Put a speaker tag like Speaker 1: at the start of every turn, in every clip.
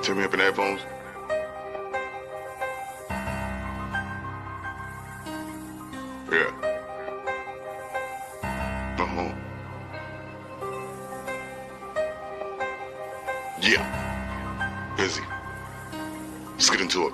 Speaker 1: Turn me up in the headphones. Yeah. Uh-huh. Yeah. Busy. Let's get into it.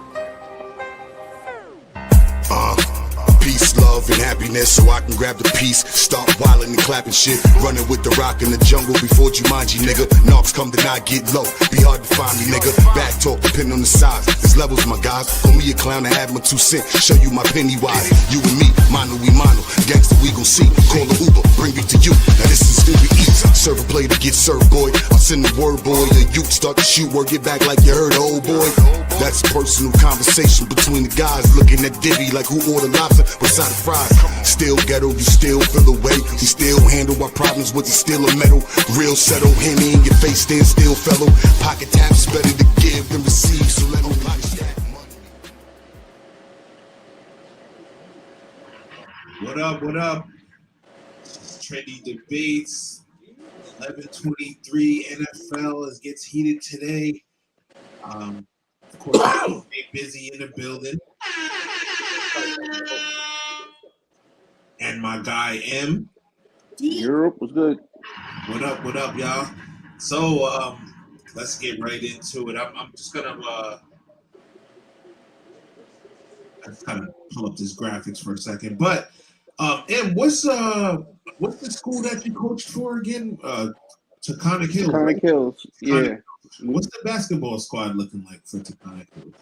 Speaker 2: Peace, love, and happiness, so I can grab the piece. Start wildin' and clapping shit. Running with the rock in the jungle before Jumanji, nigga. Knocks come to not get low. Be hard to find me, nigga. Back talk, depending on the size. There's levels, my guys. Call me a clown to have my 2 cents. Show you my penny wise. You and me, mano, we mono. Gangsta, we gon' see. Call the Uber, bring me to you. Now this is Uber Eats. Serve a plate to get served, boy. I'll send the word, boy. The youth start to shoot, work it back like you heard, old boy. That's a personal conversation between the guys. Looking at Diddy like who ordered lobster beside the fries. Still ghetto, you still feel away. We still handle our problems with the steel or metal. Real settle, Henny in your face, stand still, fellow. Pocket taps better to give than receive, so let nobody stack money.
Speaker 3: What up, what up? Trendy debates. 11:23 NFL gets heated today. Of course, stay busy in the building. And my guy M.
Speaker 4: Europe was good.
Speaker 3: What up, y'all? So let's get right into it. I'm just gonna let's kind of pull up this graphics for a second. But M, what's the school that you coached for again? Taconic Hills.
Speaker 4: Taconic Hills, yeah.
Speaker 3: What's the basketball squad looking like for Taconic Hills?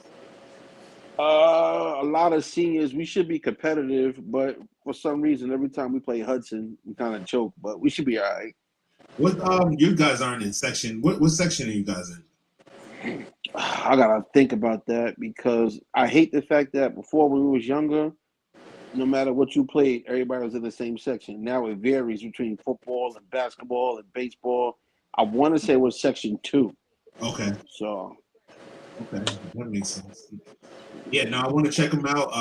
Speaker 4: A lot of seniors. We should be competitive, but for some reason, every time we play Hudson, we kind of choke. But we should be all right.
Speaker 3: What you guys aren't in section? What section are you guys in?
Speaker 4: I gotta think about that because I hate the fact that before when we was younger, no matter what you played, everybody was in the same section. Now it varies between football and basketball and baseball. I want to say it was section 2.
Speaker 3: Okay.
Speaker 4: So.
Speaker 3: Okay, that makes sense. Yeah, no, I want to check them out.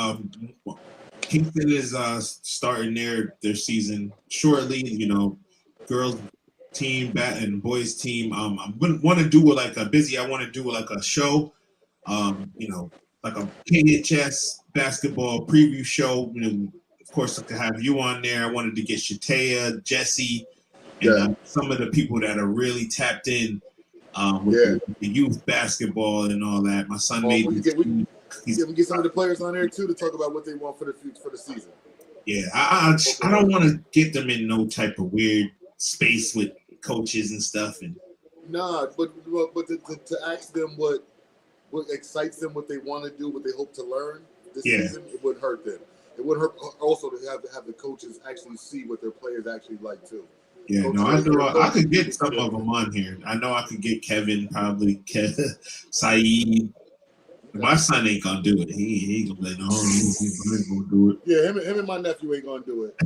Speaker 3: Kingston is starting their season shortly. You know, girls team, bat and boys team. I want to do like a busy. I want to do like a show. You know, like a KHS basketball preview show. You know, of course, to have you on there. I wanted to get Shatea, Jesse, and some of the people that are really tapped in. With the youth basketball and all that. My son made
Speaker 5: we get some of the players on there too to talk about what they want for the future for the season.
Speaker 3: Yeah, I don't want to get them in no type of weird space with coaches and stuff. And
Speaker 5: nah, but to ask them what excites them, what they want to do, what they hope to learn this season, it wouldn't hurt them. It wouldn't hurt also to have the coaches actually see what their players actually like too.
Speaker 3: Yeah, no, I know I could get some of them on here. I know I could get Kevin, probably Saeed. My son ain't gonna do it. He gonna be like, no, he's gonna do it.
Speaker 5: Yeah, him and my nephew ain't gonna do it.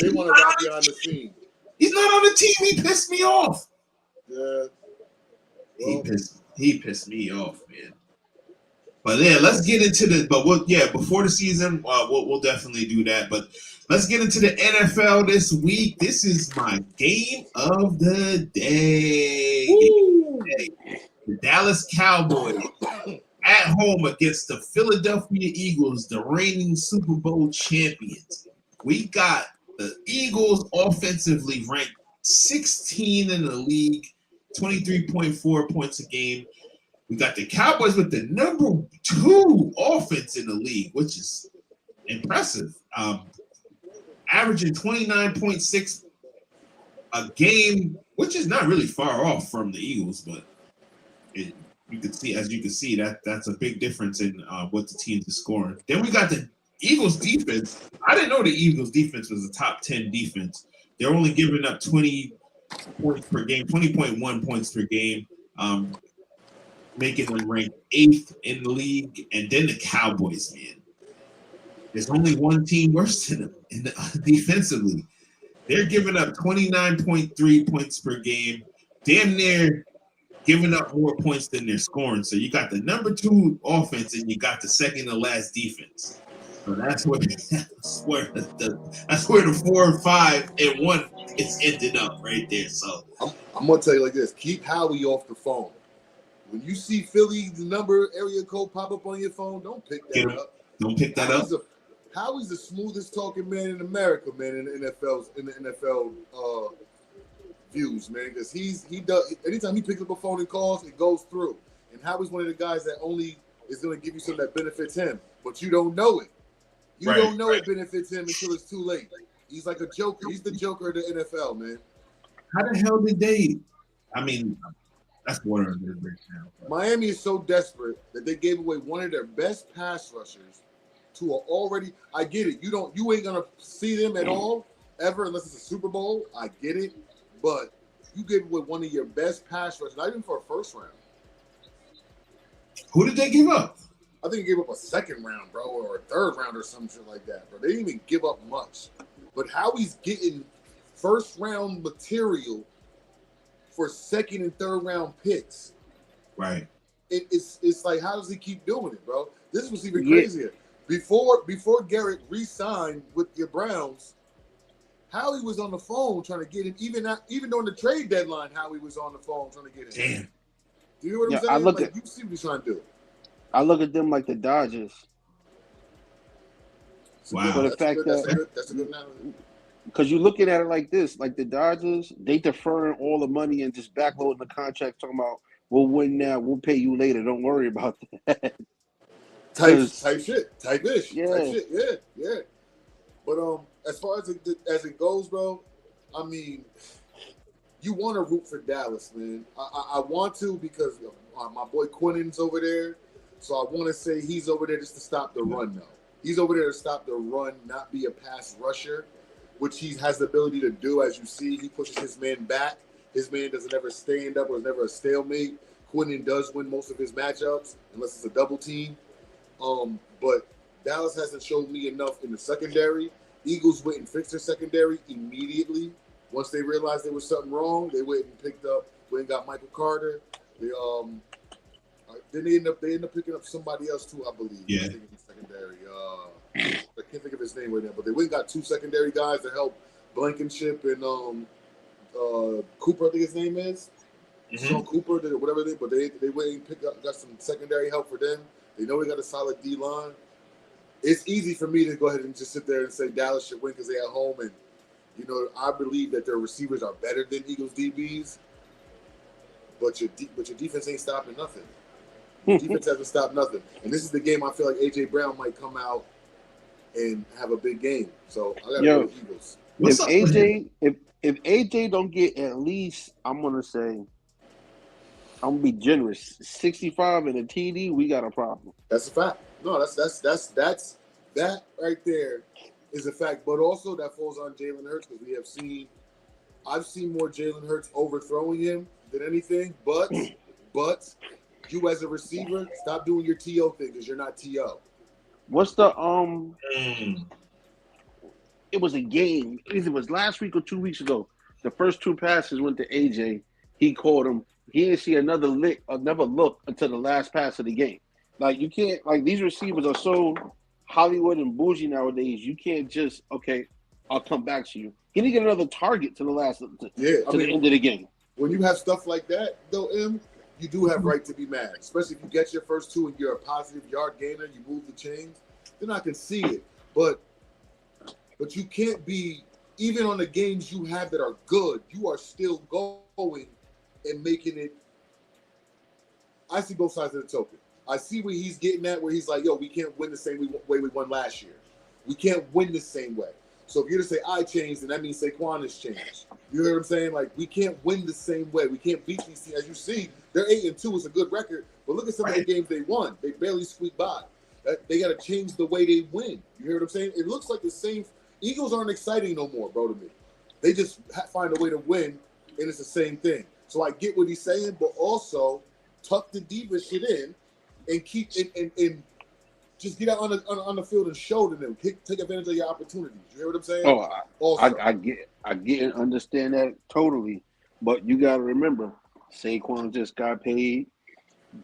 Speaker 5: they want to rock behind the scene.
Speaker 3: He's not on the team. He pissed me off.
Speaker 5: Yeah,
Speaker 3: well, he pissed me off, man. But yeah, let's get into the. But before the season, we'll definitely do that. But let's get into the NFL this week. This is my game of the day. The Dallas Cowboys at home against the Philadelphia Eagles, the reigning Super Bowl champions. We got the Eagles offensively ranked 16 in the league, 23.4 points a game. We got the Cowboys with the number 2 offense in the league, which is impressive. Averaging 29.6 a game, which is not really far off from the Eagles, but you can see that's a big difference in what the teams are scoring. Then we got the Eagles defense. I didn't know the Eagles defense was a top 10 defense. They're only giving up 20 points per game, 20.1 points per game. Making them rank 8th in the league, and then the Cowboys, man. There's only one team worse than them defensively. They're giving up 29.3 points per game, damn near giving up more points than they're scoring. So you got the number 2 offense, and you got the second to last defense. So that's where the 4, 5, and 1 is ended up right there. So
Speaker 5: I'm gonna tell you like this: keep Howie off the phone. When you see Philly's number area code pop up on your phone, don't pick that up.
Speaker 3: Don't pick that up.
Speaker 5: Howie's the smoothest talking man in America, man, in the NFL views, man, because he does. Anytime he picks up a phone and calls, it goes through. And Howie's one of the guys that only is going to give you something that benefits him, but you don't know it. You don't know it benefits him until it's too late. He's like a joker. He's the Joker of the NFL, man.
Speaker 3: How the hell did they? I mean, that's one of their breakdown.
Speaker 5: Miami is so desperate that they gave away one of their best pass rushers to an already. I get it. You ain't gonna see them at all ever unless it's a Super Bowl. I get it, but you gave away one of your best pass rushers, not even for a first round.
Speaker 3: Who did they give up?
Speaker 5: I think he gave up a second round, bro, or a third round or some shit like that, bro. They didn't even give up much. But how he's getting first round material for second and third round picks.
Speaker 3: Right.
Speaker 5: It's like, how does he keep doing it, bro? This was even crazier. Before Garrett re-signed with the Browns, Howie was on the phone trying to get him, even during the trade deadline, Howie was on the phone trying to get him.
Speaker 3: Damn.
Speaker 5: Do you know what I'm saying? You see what he's trying to do.
Speaker 4: I look at them like the Dodgers.
Speaker 3: Wow.
Speaker 4: For the fact
Speaker 5: that's a good analogy.
Speaker 4: Because you're looking at it like this, like the Dodgers, they deferring all the money and just backloading the contract, talking about, we'll win now, we'll pay you later. Don't worry about that.
Speaker 5: Type shit. Yeah. But as far as it goes, bro, I mean, you want to root for Dallas, man. I want to because my boy Quinnen's over there, so I want to say he's over there just to stop the run, though. He's over there to stop the run, not be a pass rusher, which he has the ability to do. As you see, he pushes his man back. His man doesn't ever stand up or is never a stalemate. Quinnen does win most of his matchups, unless it's a double team. But Dallas hasn't showed me enough in the secondary. Eagles went and fixed their secondary immediately. Once they realized there was something wrong, they went and got Michael Carter. Then they end up picking up somebody else too, I believe.
Speaker 3: Yeah.
Speaker 5: Secondary. I can't think of his name right now, but they went and got two secondary guys to help Blankenship and Cooper, I think his name is. Mm-hmm. Sean Cooper, whatever they. But they went and got some secondary help for them. They know they got a solid D line. It's easy for me to go ahead and just sit there and say Dallas should win because they're at home, and I believe that their receivers are better than Eagles DBs. But your defense ain't stopping nothing. Defense hasn't stopped nothing, and this is the game I feel like AJ Brown might come out and have a big game. So I got to go with Eagles.
Speaker 4: If AJ don't get at least, I'm gonna be generous, 65 and a TD, we got a problem.
Speaker 5: That's a fact. No, that's that right there is a fact. But also that falls on Jalen Hurts because I've seen more Jalen Hurts overthrowing him than anything. But you as a receiver, stop doing your TO thing because you're not TO.
Speaker 4: What's the It was a game. Either it was last week or 2 weeks ago. The first two passes went to AJ. He caught him. He didn't see another look until the last pass of the game. Like you can't. Like these receivers are so Hollywood and bougie nowadays. You can't just I'll come back to you. He didn't get another target to the end of the game.
Speaker 5: When you have stuff like that, though, you do have right to be mad, especially if you get your first two and you're a positive yard gainer. You move the chains. Then I can see it, but you can't be even on the games you have that are good. You are still going and making it. I see both sides of the token. I see where he's getting at, where he's like, "Yo, we can't win the same way we won last year. We can't win the same way." So if you're to say I changed, then that means Saquon has changed. You hear what I'm saying? Like we can't win the same way. We can't beat these teams. As you see, they're 8-2. It's a good record, but look at some of the games they won. They barely squeaked by. They got to change the way they win. You hear what I'm saying? It looks like the same. Eagles aren't exciting no more, bro, to me. They just find a way to win, and it's the same thing. So I get what he's saying, but also tuck the diva shit in and keep and just get out on the field and show to them. Take advantage of your opportunities. You hear what I'm saying?
Speaker 4: I get and understand that totally. But you got to remember, Saquon just got paid.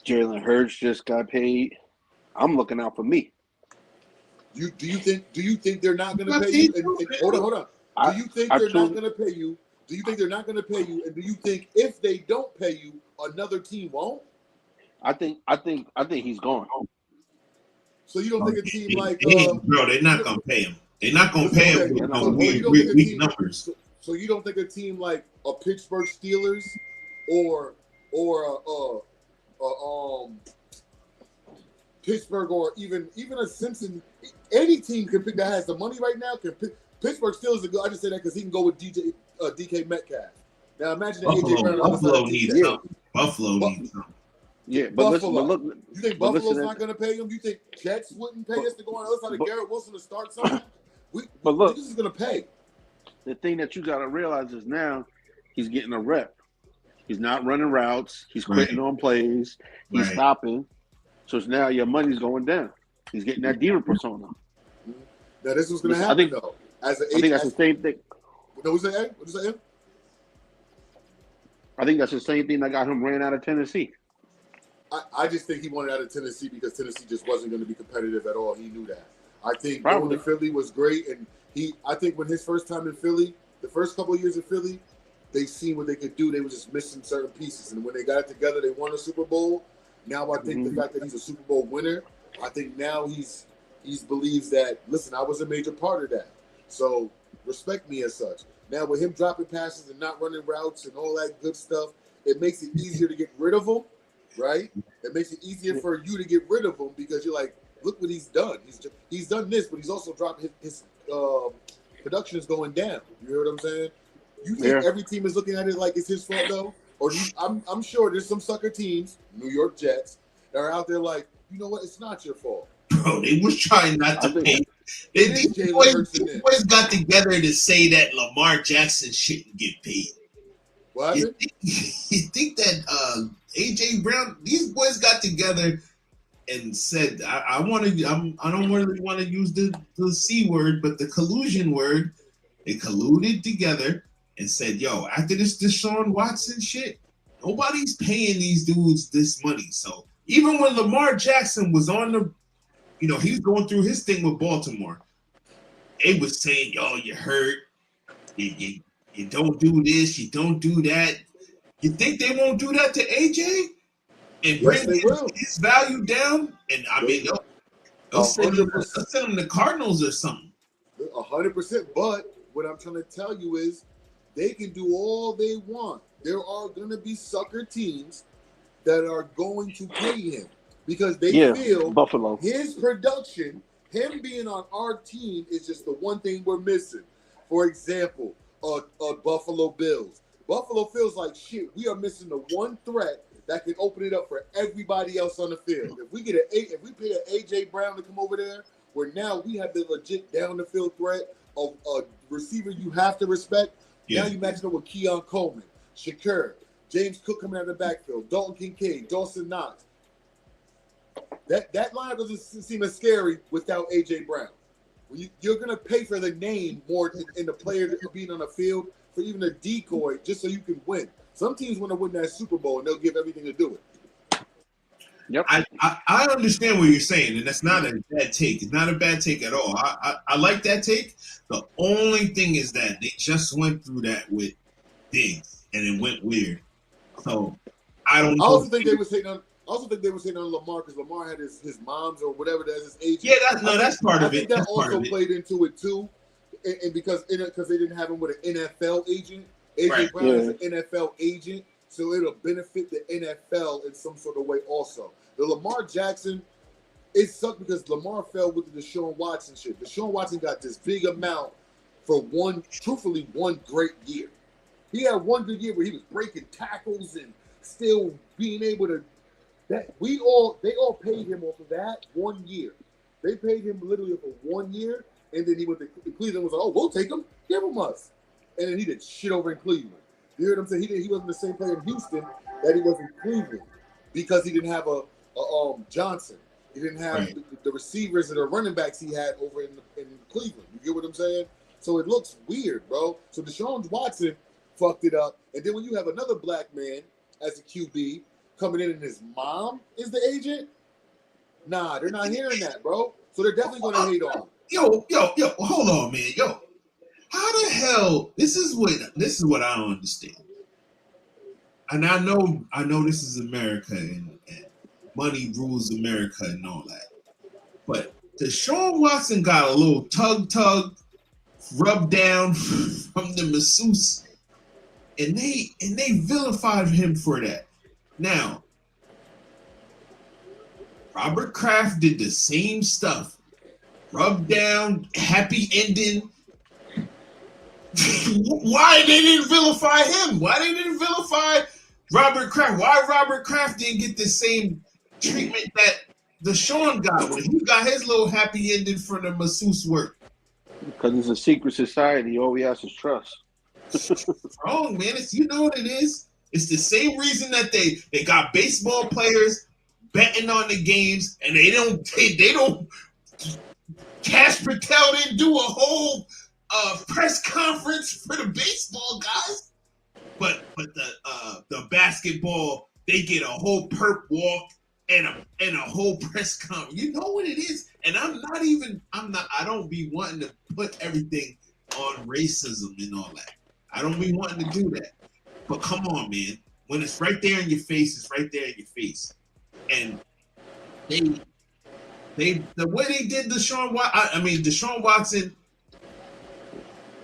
Speaker 4: Jalen Hurts just got paid. I'm looking out for me.
Speaker 5: Do you think they're not going to pay you? And hold on. Do you think they're not going to pay you? Do you think they're not going to pay you? And do you think if they don't pay you, another team won't?
Speaker 4: I think he's gone.
Speaker 5: So you don't think a team like
Speaker 3: Bro, they're not gonna pay him. They're not gonna
Speaker 5: listen,
Speaker 3: pay him
Speaker 5: okay.
Speaker 3: with
Speaker 4: They're not
Speaker 3: no
Speaker 4: gonna pay
Speaker 5: you
Speaker 4: him.
Speaker 5: don't think a
Speaker 3: weak
Speaker 5: team
Speaker 3: numbers.
Speaker 5: so you don't think a team like a Pittsburgh Steelers or Pittsburgh or even a Simpson, any team can pick that has the money right now can pick. Pittsburgh Steelers are good. I just say that because he can go with DK Metcalf. Now imagine that AJ Brown on the side
Speaker 3: Buffalo
Speaker 5: of
Speaker 3: needs
Speaker 5: DK.
Speaker 3: something. Buffalo needs something.
Speaker 4: Yeah, but listen,
Speaker 5: Buffalo.
Speaker 4: but look,
Speaker 5: You think
Speaker 4: but
Speaker 5: Buffalo's
Speaker 4: listen,
Speaker 5: not going to pay him? You think Jets wouldn't pay us to go on the other side of
Speaker 4: but-
Speaker 5: Garrett Wilson to start something?
Speaker 4: But look,
Speaker 5: this is going to pay.
Speaker 4: the thing that you got to realize is now he's getting a rep. He's not running routes. He's quitting on plays. He's stopping. So it's now your money's going down. He's getting that diva persona.
Speaker 5: Now this was going to happen though.
Speaker 4: I think that's the same thing.
Speaker 5: What was that? What is that?
Speaker 4: I think that's the same thing that got him ran out of Tennessee.
Speaker 5: I just think he wanted out of Tennessee because Tennessee just wasn't going to be competitive at all. He knew that. I think going to Philly was great, and I think when his first time in Philly, the first couple of years in Philly, they seen what they could do. They were just missing certain pieces, and when they got it together, they won a Super Bowl. Now I think the fact that he's a Super Bowl winner, I think now he believes that. Listen, I was a major part of that, so respect me as such. Now with him dropping passes and not running routes and all that good stuff, it makes it easier to get rid of him, right? It makes it easier for you to get rid of him because you're like, look what he's done. He's done this, but he's also dropped his production is going down. You hear what I'm saying? You think every team is looking at it like it's his fault though? Or I'm sure there's some sucker teams, New York Jets, that are out there like, you know what? It's not your fault.
Speaker 3: Bro, they was trying not to pay. They boys got together to say that Lamar Jackson shouldn't get paid.
Speaker 5: What happened?
Speaker 3: You think that AJ Brown? These boys got together and said, I don't really want to use the C word, but the collusion word. They colluded together and said, yo, after this Deshaun Watson shit, nobody's paying these dudes this money. So even when Lamar Jackson was on the, he was going through his thing with Baltimore, they was saying, yo, you hurt. You don't do this. You don't do that. You think they won't do that to AJ? And bring his value down? And I mean, they'll send him to the Cardinals or something.
Speaker 5: 100%. But what I'm trying to tell you is they can do all they want. There are going to be sucker teams that are going to pay him because they feel
Speaker 4: Buffalo.
Speaker 5: His production, him being on our team, is just the one thing we're missing. For example, Buffalo Bills. Buffalo feels like shit. We are missing the one threat that can open it up for everybody else on the field. If we pay an AJ Brown to come over there, where now we have the legit down the field threat of a receiver you have to respect. Yeah. Now you match it up with Keon Coleman, Shakur, James Cook coming out of the backfield, Dalton Kincaid, Dawson Knox. That lineup doesn't seem as scary without AJ Brown. You're going to pay for the name more in the player being on the field for even a decoy just so you can win. Some teams want to win that Super Bowl, and they'll give everything to do it.
Speaker 3: Yep. I understand what you're saying, and that's not a bad take. It's not a bad take at all. I like that take. The only thing is that they just went through that with Diggs, and it went weird. So I don't know.
Speaker 5: I also think they were saying on Lamar because Lamar had his mom's or whatever that is his agent.
Speaker 3: Yeah, that's part of it.
Speaker 5: I think that also played into it too, and because they didn't have him with an NFL agent. AJ Brown is an NFL agent, so it'll benefit the NFL in some sort of way also. The Lamar Jackson, it sucked because Lamar fell with the Deshaun Watson shit. Deshaun Watson got this big amount for one great year. He had one good year where he was breaking tackles and still being able to. They all paid him off of that 1 year. They paid him literally for 1 year, and then he went to Cleveland. Was like, oh, we'll take him, give him us. And then he did shit over in Cleveland. You heard him say he wasn't the same player in Houston that he was in Cleveland because he didn't have a Johnson. He didn't have the receivers and the running backs he had over in Cleveland. You get what I'm saying? So it looks weird, bro. So Deshaun Watson fucked it up. And then when you have another black man as a QB coming in and his mom is the agent, nah, they're not hearing that, bro. So they're definitely going to hate on him.
Speaker 3: Yo, hold on, man. Yo. How the hell? This is what I don't understand. And I know this is America, and money rules America and all that. But Deshaun Watson got a little tug, rub down from the masseuse, and they vilified him for that. Now, Robert Kraft did the same stuff. Rub down, happy ending. Why they didn't vilify him? Why they didn't vilify Robert Kraft? Why Robert Kraft didn't get the same treatment that Deshaun got when he got his little happy ending from the masseuse work?
Speaker 4: Because it's a secret society. All we ask is trust.
Speaker 3: Wrong, man. You know what it is? It's the same reason that they got baseball players betting on the games, and they don't. Cash Patel didn't do a whole press conference for the baseball guys, but the basketball, they get a whole perp walk and a whole press conference. You know what it is? And I don't be wanting to put everything on racism and all that. I don't be wanting to do that. But come on, man. When it's right there in your face, it's right there in your face. And the way they did Deshaun Watson,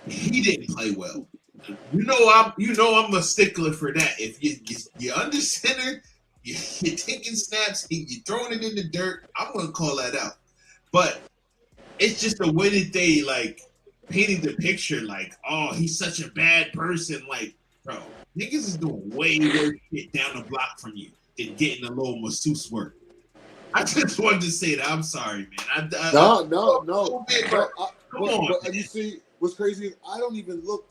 Speaker 3: he didn't play well. I'm a stickler for that. If you're under center, you're taking snaps, you're throwing it in the dirt, I'm gonna call that out. But it's just the way that they like painting the picture, like, oh, he's such a bad person. Like, bro, niggas is doing way worse shit down the block from you than getting a little masseuse work. I just wanted to say that. I'm sorry, man.
Speaker 5: No.
Speaker 3: Come on.
Speaker 5: But you see, what's crazy is I don't even look.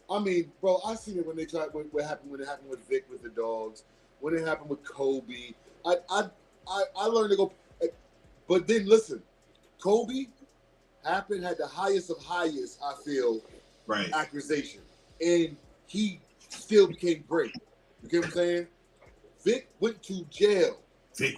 Speaker 5: I mean, bro, I seen it when they tried. What happened when it happened with Vic with the dogs. When it happened with Kobe. I learned to go. But then listen, Kobe had the highest of highest. I feel
Speaker 3: right
Speaker 5: accusation, and he still became great. You get what I'm saying? Vic went to jail.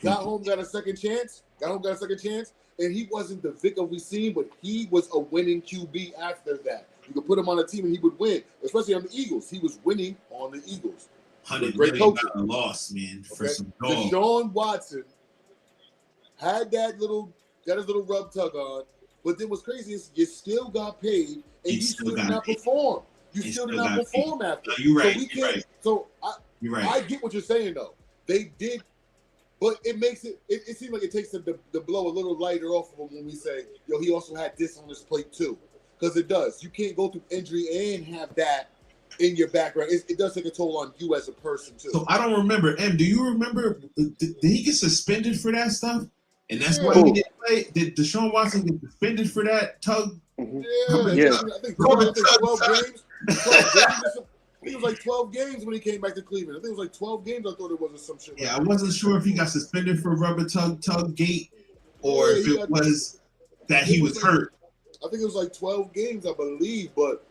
Speaker 5: Got home, got a second chance, and he wasn't the Vic we seen, but he was a winning QB after that. You could put him on a team and he would win, especially on the Eagles. He was winning on the Eagles.
Speaker 3: $100 million loss, man, for some dogs.
Speaker 5: Deshaun Watson had his little rub tug on, but then what's crazy is you still got paid and you still did not perform. You still did not perform after.
Speaker 3: No, you're right.
Speaker 5: You're right. I get what you're saying though. They did. But it makes it seems like it takes the blow a little lighter off of him when we say, yo, he also had this on his plate too. Because it does. You can't go through injury and have that in your background. It does take a toll on you as a person too.
Speaker 3: So I don't remember. Do you remember, did he get suspended for that stuff? And that's why he didn't play? Did Deshaun Watson get suspended for that tug?
Speaker 5: Yeah. I think 12 games. I think it was like 12 games when he came back to Cleveland. I think it was like 12 games. I thought it was some shit.
Speaker 3: Yeah, I wasn't sure if he got suspended for rubber tug gate or if it was that he was hurt.
Speaker 5: I think it was like 12 games, I believe. But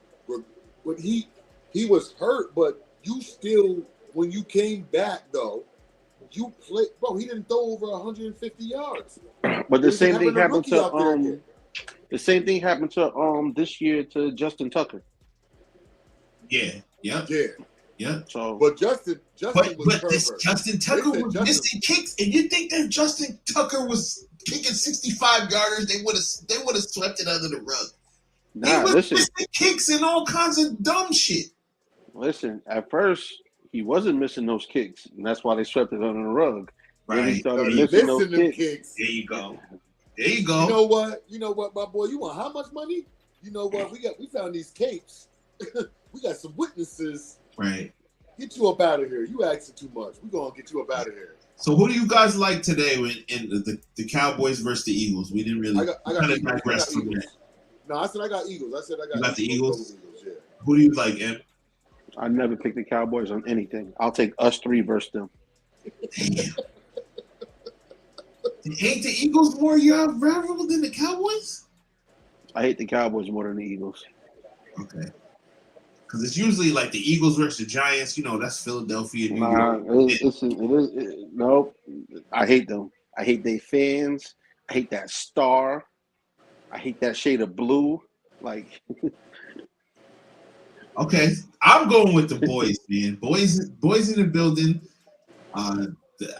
Speaker 5: he was hurt. But you still, when you came back though, you played. Bro, he didn't throw over 150 yards.
Speaker 4: But the same thing happened to the same thing happened to this year to Justin Tucker.
Speaker 3: Yeah.
Speaker 4: So,
Speaker 5: but Justin
Speaker 3: Justin Tucker was missing kicks, and you think that Justin Tucker was kicking 65-yarders? They would have swept it under the rug. He was missing kicks and all kinds of dumb shit.
Speaker 4: Listen, at first he wasn't missing those kicks, and that's why they swept it under the rug.
Speaker 5: Right,
Speaker 4: then he started missing those kicks.
Speaker 3: There you go.
Speaker 5: You know what, my boy? You want how much money? You know what? We found these capes. We got some witnesses.
Speaker 3: Right.
Speaker 5: Get you up out of here. You asking too much. We're going to get you up out of here.
Speaker 3: So who do you guys like today in the Cowboys versus the Eagles? We didn't really digress from that.
Speaker 5: No, I said I got Eagles.
Speaker 3: You got the Eagles?
Speaker 5: Yeah.
Speaker 3: Who do you like, Em?
Speaker 4: I never pick the Cowboys on anything. I'll take us three versus them.
Speaker 3: Damn. Ain't the Eagles more your rival than the Cowboys?
Speaker 4: I hate the Cowboys more than the Eagles.
Speaker 3: Okay. Because it's usually like the Eagles versus the Giants. You know, that's Philadelphia, New York.
Speaker 4: Nope. I hate them. I hate their fans. I hate that star. I hate that shade of blue. Like,
Speaker 3: okay, I'm going with the boys, man. Boys in the building.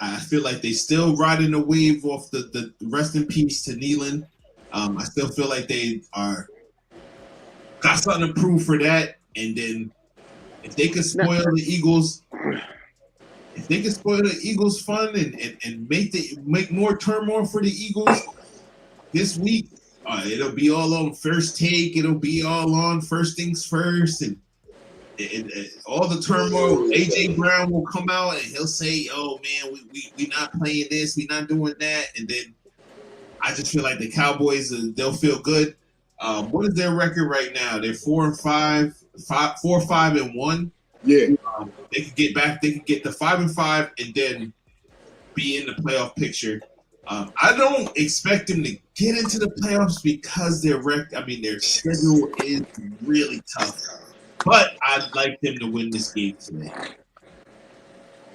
Speaker 3: I feel like they still riding the wave off the rest in peace to Nealon. I still feel like they are got something to prove for that. And then if they could spoil the Eagles, if they could spoil the Eagles' fun and make more turmoil for the Eagles this week, it'll be all on First Take. It'll be all on First Things First, and all the turmoil. AJ Brown will come out and he'll say, "Oh man, we not playing this, we not doing that," and then I just feel like the Cowboys they'll feel good. What is their record right now? They're 4-5, 4-5-1.
Speaker 5: Yeah.
Speaker 3: They could get back. They could get to 5-5 and then be in the playoff picture. I don't expect them to get into the playoffs because their schedule is really tough. But I'd like them to win this game today.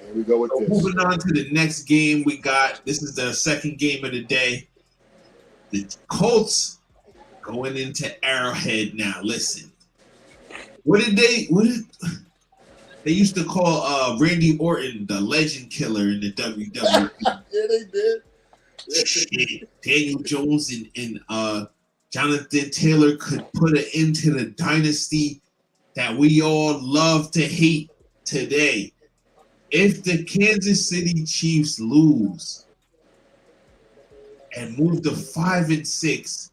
Speaker 5: Here we go with this.
Speaker 3: Moving on to the next game we got. This is the second game of the day. The Colts going into Arrowhead now. Listen, what did they used to call Randy Orton the legend killer in the WWE.
Speaker 5: Yeah, they did.
Speaker 3: Shit. Daniel Jones and Jonathan Taylor could put an end to the dynasty that we all love to hate today. If the Kansas City Chiefs lose and move to 5-6,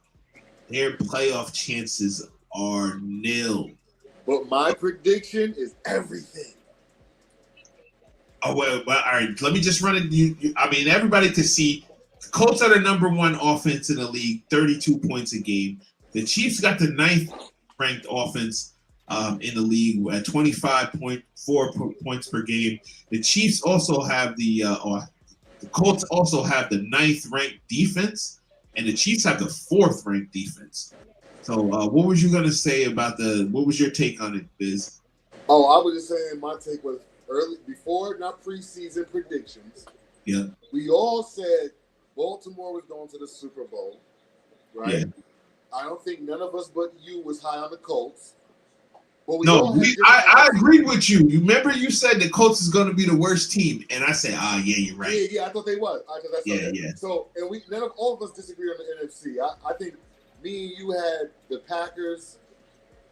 Speaker 3: their playoff chances are nil.
Speaker 5: But my prediction is everything.
Speaker 3: Oh well, all right. Let me just run it. I mean, everybody could see the Colts are the number one offense in the league, 32 points a game. The Chiefs got the 9th ranked offense in the league at 25.4 points per game. The Chiefs also have the Colts also have the 9th ranked defense, and the Chiefs have the 4th ranked defense. So, what was you gonna say about what was your take on it, Biz?
Speaker 5: Oh, I was just saying my take was early before, not preseason predictions.
Speaker 3: Yeah.
Speaker 5: We all said Baltimore was going to the Super Bowl, right?
Speaker 3: Yeah.
Speaker 5: I don't think none of us but you was high on the Colts. But
Speaker 3: I agreed with you. You remember you said the Colts is going to be the worst team, and I said, yeah, you're right.
Speaker 5: Yeah, I thought they was.
Speaker 3: Yeah.
Speaker 5: So, and all of us disagree on the NFC. I think me and you had the Packers,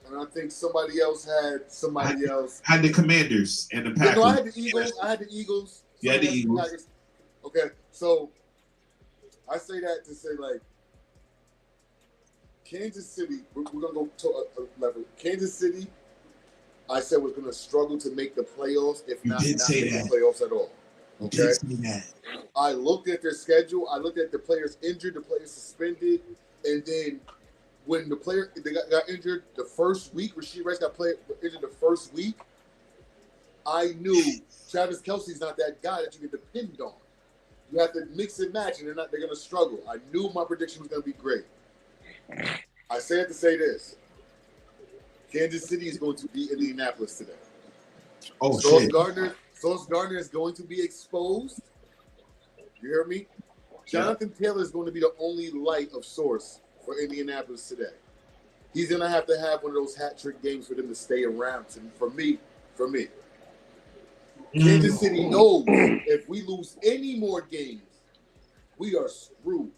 Speaker 5: and I think somebody else had somebody else.
Speaker 3: Had the Commanders and the Packers.
Speaker 5: No, I had the Eagles.
Speaker 3: You had the Eagles.
Speaker 5: Packers. Okay, so I say that to say, like, Kansas City, we're going to go to a level. Kansas City, I said, was going to struggle to make the playoffs, if not make the playoffs at all. Okay?
Speaker 3: You did say that.
Speaker 5: I looked at their schedule. I looked at the players injured, the players suspended, and then when they got injured the first week, Rasheed Rice got injured the first week, I knew Travis Kelce's not that guy that you can depend on. You have to mix and match, and they're going to struggle. I knew my prediction was going to be great. I say it to say this. Kansas City is going to beat Indianapolis today.
Speaker 3: Oh,
Speaker 5: Sauce
Speaker 3: shit.
Speaker 5: Sauce Gardner is going to be exposed. You hear me? Jonathan Taylor is going to be the only light of source for Indianapolis today. He's going to have one of those hat trick games for them to stay around. For me. Kansas City knows if we lose any more games, we are screwed.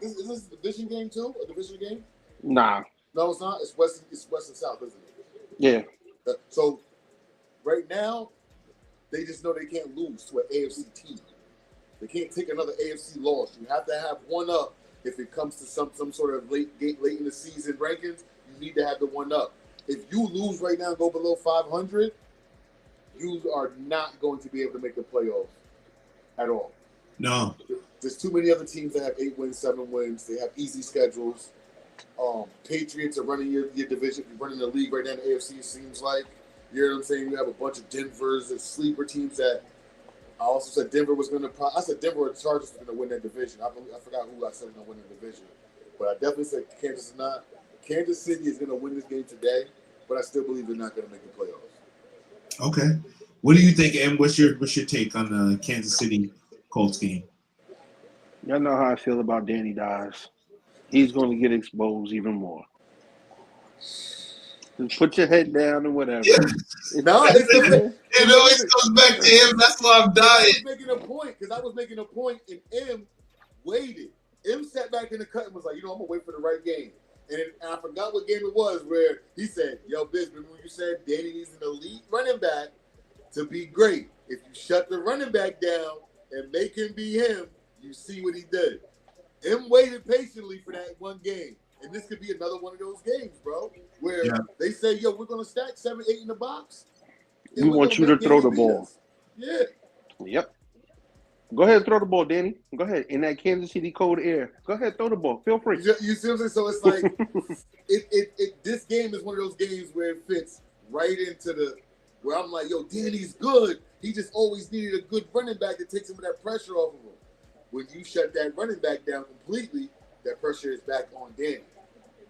Speaker 5: Is this a division game too? A division game?
Speaker 4: Nah.
Speaker 5: No, it's not. It's west and south, isn't it?
Speaker 4: Yeah.
Speaker 5: So right now, they just know they can't lose to an AFC team. They can't take another AFC loss. You have to have one up if it comes to some sort of late in the season rankings. You need to have the one up. If you lose right now and go below 500, you are not going to be able to make the playoffs at all.
Speaker 3: No.
Speaker 5: There's too many other teams that have 8 wins, 7 wins. They have easy schedules. Patriots are running your division, running the league right now in the AFC, it seems like. You know what I'm saying? You have a bunch of Denvers and sleeper teams that I also said Denver was going to – I said Denver or the Chargers were going to win that division. I forgot who I said was going to win the division. But I definitely said Kansas is not. Kansas City is going to win this game today, but I still believe they're not going to make the playoffs.
Speaker 3: Okay. What do you think, Em? What's your take on the Kansas City Colts game?
Speaker 4: Y'all know how I feel about Danny Dimes. He's going to get exposed even more. Just put your head down and whatever.
Speaker 3: Yeah.
Speaker 5: No, it's the
Speaker 3: It always comes back to him. That's why I'm
Speaker 5: I
Speaker 3: dying.
Speaker 5: was making a point because I was making a point, and M waited. M sat back in the cut and was like, I'm gonna wait for the right game. And I forgot what game it was where he said, "Yo, Biz, remember when you said Danny needs an elite running back to be great? If you shut the running back down and make him be him, you see what he did." M waited patiently for that one game. And this could be another one of those games, bro, where they say, "Yo, we're gonna stack 7, 8 in the box.
Speaker 4: We want you to throw the ball."
Speaker 5: Yeah.
Speaker 4: Yep. Go ahead and throw the ball, Danny. Go ahead. In that Kansas City cold air. Go ahead, throw the ball. Feel free.
Speaker 5: You see what I'm saying? So it's like this game is one of those games where it fits right into where I'm like, yo, Danny's good. He just always needed a good running back that takes some of that pressure off of him. When you shut that running back down completely, that pressure is back on Danny.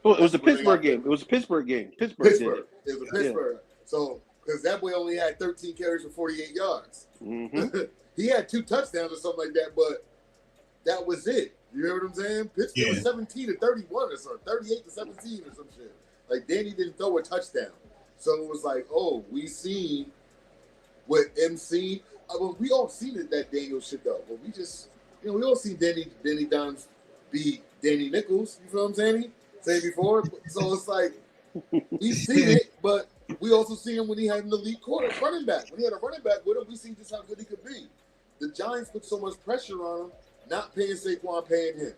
Speaker 4: Well, it was a Pittsburgh game. It was a Pittsburgh game. Pittsburgh.
Speaker 5: It was a Pittsburgh. Yeah. So, because that boy only had 13 carries for 48 yards.
Speaker 4: Mm-hmm.
Speaker 5: He had 2 touchdowns or something like that, but that was it. You hear what I'm saying? Pittsburgh was 17-31 or something, 38-17 or some shit. Like, Danny didn't throw a touchdown. So it was like, oh, we seen what M seen. Well, we all seen it, that Daniel shit, though. But we just, we all seen Danny Dimes be Danny Nichols. You feel what I'm saying? Saying before. So it's like, we've seen it, but we also see him when he had an elite running back. When he had a running back with him, we see just how good he could be. The Giants put so much pressure on him, not paying Saquon, paying him.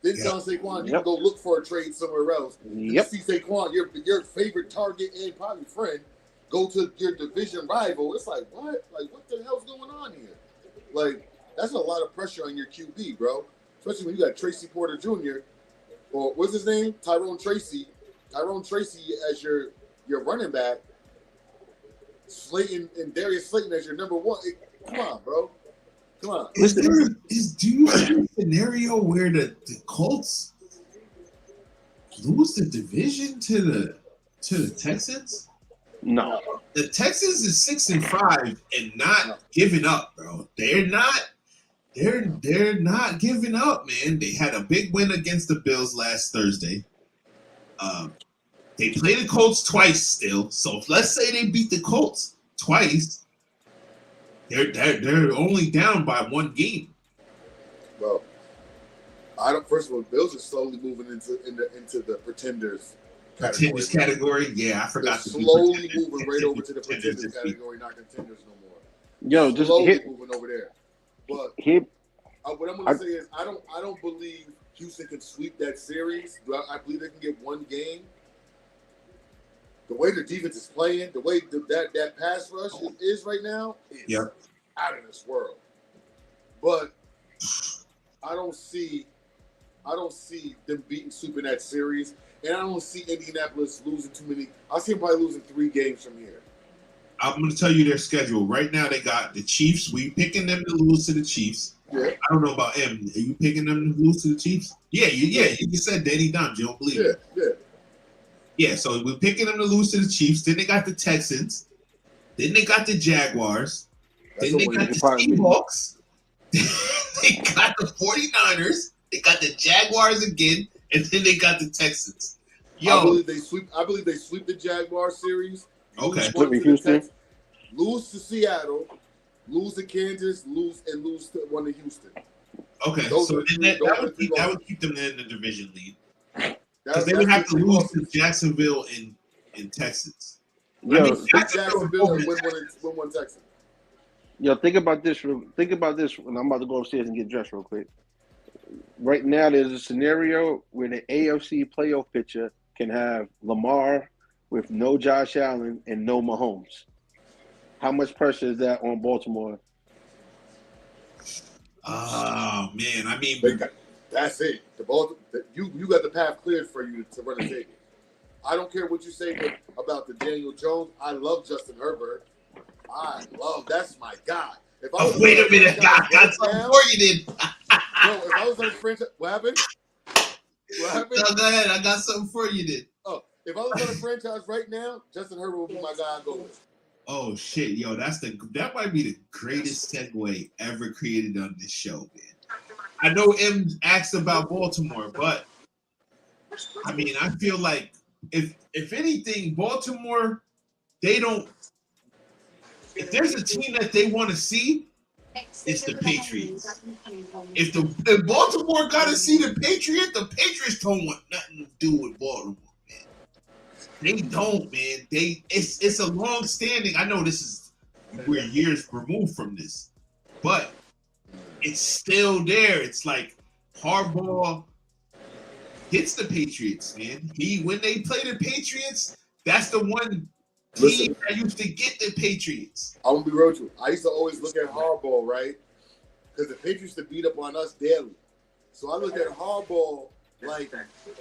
Speaker 5: Then tell Saquon, you can go look for a trade somewhere else. You see Saquon, your favorite target and probably friend, go to your division rival. It's like, what? Like, what the hell's going on here? Like, that's a lot of pressure on your QB, bro. Especially when you got Tracy Porter Jr. or what's his name? Tyrone Tracy as your running back. Slayton and Darius Slayton as your number one. Come on, bro. Come on.
Speaker 3: Do you have a scenario where the Colts lose the division to the Texans?
Speaker 4: No.
Speaker 3: The Texans is 6-5 and not giving up, bro. They're not giving up, man. They had a big win against the Bills last Thursday. They play the Colts twice still. So let's say they beat the Colts twice. They're only down by 1 game.
Speaker 5: Well, first of all, Bills are slowly moving into the pretenders
Speaker 3: category. Yeah, I forgot.
Speaker 5: They're slowly moving right over to the pretenders category, not contenders no more.
Speaker 4: Yo, just
Speaker 5: moving over there. But what I'm going to say is, I don't believe Houston can sweep that series. I believe they can get 1 game. The way the defense is playing, the way that pass rush is right now, is out of this world. But I don't see them sweeping that series, and I don't see Indianapolis losing too many. I see them probably losing 3 games from here.
Speaker 3: I'm going to tell you their schedule. Right now, they got the Chiefs. We picking them to lose to the Chiefs.
Speaker 5: Yeah.
Speaker 3: I don't know about M. Are you picking them to lose to the Chiefs? Yeah. You just said Danny Dimes. You don't believe it. Yeah, so we're picking them to lose to the Chiefs. Then they got the Texans. Then they got the Jaguars. Then they got the Seahawks. They got the 49ers. They got the Jaguars again. And then they got the Texans.
Speaker 5: I believe they sweep the Jaguar series.
Speaker 3: Okay.
Speaker 5: Lose to Seattle. Lose to Kansas. Lose to one to Houston.
Speaker 3: Okay. That would keep them in the division lead. Because they would have to lose to Jacksonville and Texas.
Speaker 5: Jacksonville and win one Texas.
Speaker 4: Yo, think about this. When I'm about to go upstairs and get dressed real quick. Right now, there's a scenario where the AFC playoff picture can have Lamar with no Josh Allen and no Mahomes. How much pressure is that on Baltimore?
Speaker 3: Oh, man. I mean,
Speaker 5: that's it. You got the path cleared for you to run a table. I don't care what you say about the Daniel Jones. I love Justin Herbert. That's my guy.
Speaker 3: Wait a minute. I got something for you then.
Speaker 5: If I was on a franchise, what happened?
Speaker 3: No, go ahead. I got something for you then.
Speaker 5: Oh, if I was on a franchise right now, Justin Herbert would be my guy I'd go with.
Speaker 3: Oh shit, yo, that might be the greatest segue ever created on this show, man. I know M asked about Baltimore, but I mean, I feel like if anything, Baltimore, they don't. If there's a team that they want to see, it's the Patriots. If Baltimore got to see the Patriots don't want nothing to do with Baltimore, man. They don't, man. It's a long standing. I know we're years removed from this, but it's still there. It's like Harbaugh hits the Patriots, man. When they play the Patriots, that's the one team that used to get the Patriots.
Speaker 5: I'm gonna be real with you. I used to always look at Harbaugh, right? Because the Patriots used to beat up on us daily. So I looked at Harbaugh like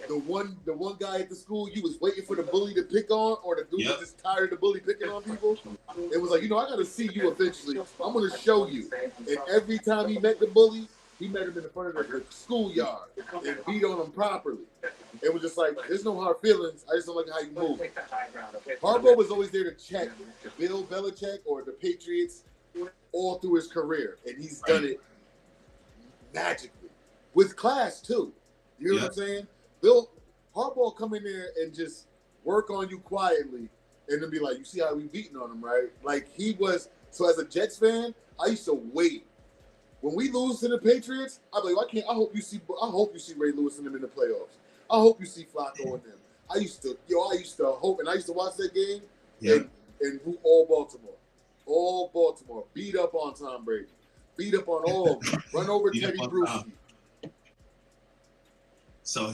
Speaker 5: the one guy at the school you was waiting for the bully to pick on, or the dude was just tired of the bully picking on people. It was like, I gotta see you eventually. I'm gonna show you. And every time he met the bully, he met him in the front of the schoolyard and beat on him properly. It was just like, there's no hard feelings. I just don't like how you move. Harbaugh was always there to check Bill Belichick or the Patriots all through his career, and he's done it magically with class too. You know what I'm saying? Bill Harbaugh come in there and just work on you quietly, and then be like, "You see how we beating on him, right?" Like he was. So as a Jets fan, I used to wait. When we lose to the Patriots, I'm like, I hope you see Ray Lewis and them in the playoffs. I hope you see Flacco and them. I used to hope, and I used to watch that game and root all Baltimore. Beat up on Tom Brady. Beat up on all of them. Run over Teddy Bruschi.
Speaker 3: So I'll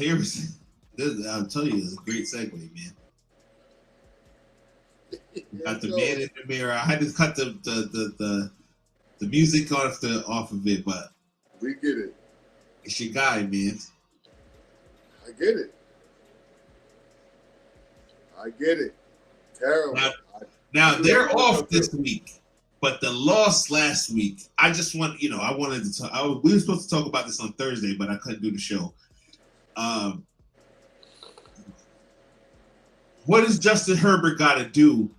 Speaker 3: tell you, it's a great segue, man. Got the man in the mirror. I had to cut the music off of it, but
Speaker 5: we get it.
Speaker 3: It's your guy, man.
Speaker 5: I get it. Terrible.
Speaker 3: Now they're off this week, but the loss last week. I just want, I wanted to talk. We were supposed to talk about this on Thursday, but I couldn't do the show. What does Justin Herbert got to do?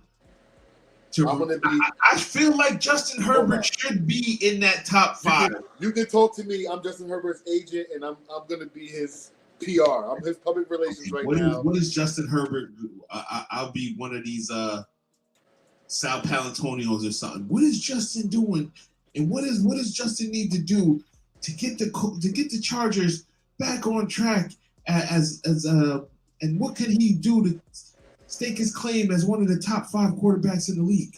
Speaker 3: I feel like Justin Herbert should be in that top 5.
Speaker 5: You can talk to me. I'm Justin Herbert's agent, and I'm going to be his PR. I'm his public relations now.
Speaker 3: What is Justin Herbert? I'll be one of these Sal Palantonios or something. What is Justin doing? And what does Justin need to do to get the Chargers back on track and what can he do to stake his claim as one of the top 5 quarterbacks in the league?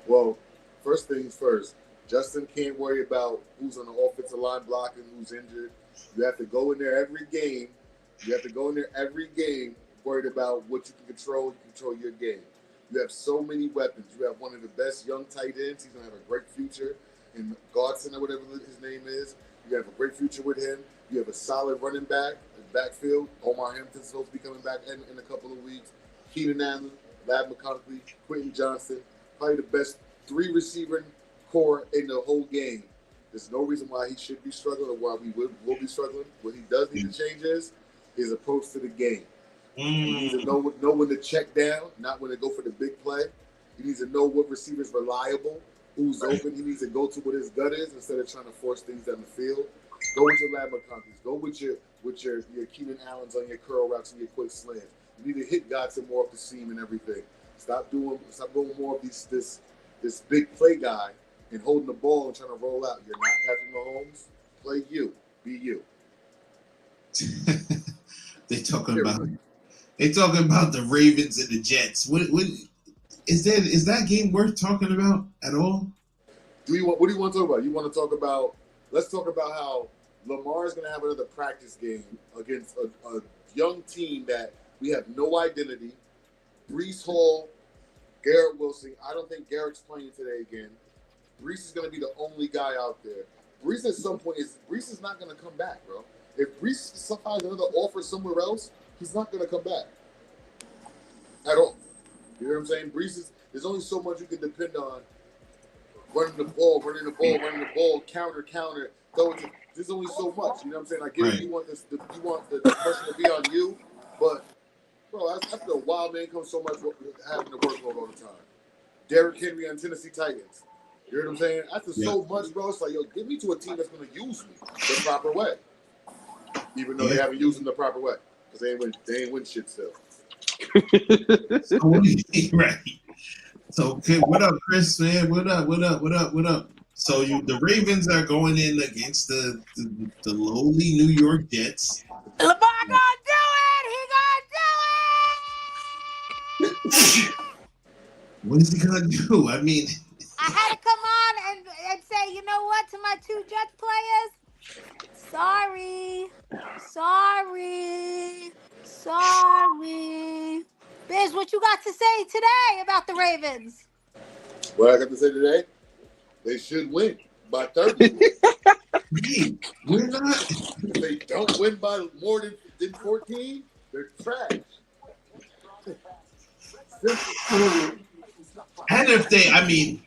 Speaker 5: Well, first things first, Justin can't worry about who's on the offensive line blocking, who's injured. You have to go in there every game. Worried about what you can control. You control your game. You have so many weapons. You have one of the best young tight ends. He's going to have a great future in Godson or whatever his name is. You have a great future with him. You have a solid running backfield. Omar Hampton's supposed to be coming back in a couple of weeks. Keenan Allen, Lab McConkey, Quentin Johnson, probably the best 3 receiving core in the whole game. There's no reason why he should be struggling or why we will be struggling. What he does need to change is his approach to the game. He needs to know when to check down, not when to go for the big play. He needs to know what receiver's reliable, who's open. He needs to go to what his gut is instead of trying to force things down the field. Go with your Lab McConkeys. Go with your Keenan Allens on your curl routes and your quick slants. You need to hit Godson more up the seam and everything. Stop going more of this big play guy and holding the ball and trying to roll out. You're not Patrick Mahomes. Play you. Be you.
Speaker 3: They talking about the Ravens and the Jets. What is that game worth talking about at all?
Speaker 5: What do you want to talk about? You want to talk about? Let's talk about how Lamar is going to have another practice game against a young team that we have no identity. Breece Hall, Garrett Wilson. I don't think Garrett's playing today again. Breece is going to be the only guy out there. Breece at some point Breece is not going to come back, bro. If Breece somehow has another offer somewhere else, he's not going to come back at all. You know what I'm saying? There's only so much you can depend on. Running the ball, counter, throw it to. There's only so much. You know what I'm saying? I get it. You want the person to be on you, but bro, after a while, man, comes so much having to workload all the time. Derrick Henry on Tennessee Titans. You know what I'm saying? After so much, bro, it's like, yo, give me to a team that's going to use me the proper way. Even though they haven't used him the proper way. Because they ain't win shit still.
Speaker 3: So what do you think, right? So okay, what up, Chris? Man, what up? What up? What up? What up? So the Ravens are going in against the lowly New York Jets.
Speaker 6: Lamar gonna do it. He gonna do it.
Speaker 3: What is he gonna do? I mean,
Speaker 6: I had to come on and say, you know what, to my two Jets players. Sorry. Biz, what you got to say today about the Ravens?
Speaker 5: What I got to say today? They should win by 30.
Speaker 3: we're not.
Speaker 5: If they don't win by more than 14, they're trash.
Speaker 3: And if they, I mean,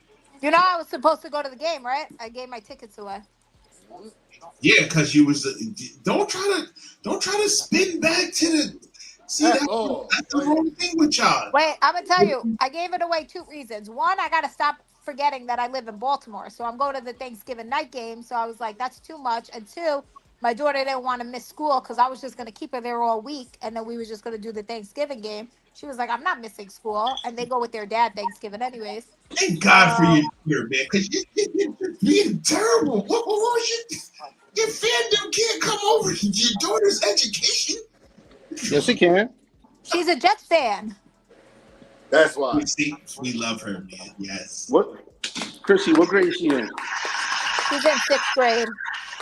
Speaker 6: You know, I was supposed to go to the game, right? I gave my tickets away.
Speaker 3: yeah, because you was. Don't try to spin back to the. See, that's the wrong thing with y'all.
Speaker 6: Wait, I'm gonna tell you, I gave it away 2 reasons. One, I gotta stop forgetting that I live in Baltimore, so I'm going to the Thanksgiving night game. So I was like, that's too much. And 2, my daughter didn't want to miss school because I was just gonna keep her there all week, and then we were just gonna do the Thanksgiving game. She was like, I'm not missing school, and they go with their dad Thanksgiving anyways.
Speaker 3: Thank God for your daughter, man, because you're being terrible. What was your fandom can't come over your daughter's education?
Speaker 4: Yes, it can.
Speaker 6: She's a Jets fan.
Speaker 5: That's why.
Speaker 3: We love her, man. Yes.
Speaker 4: What, Chrissy? What grade is she in?
Speaker 6: She's in 6th grade.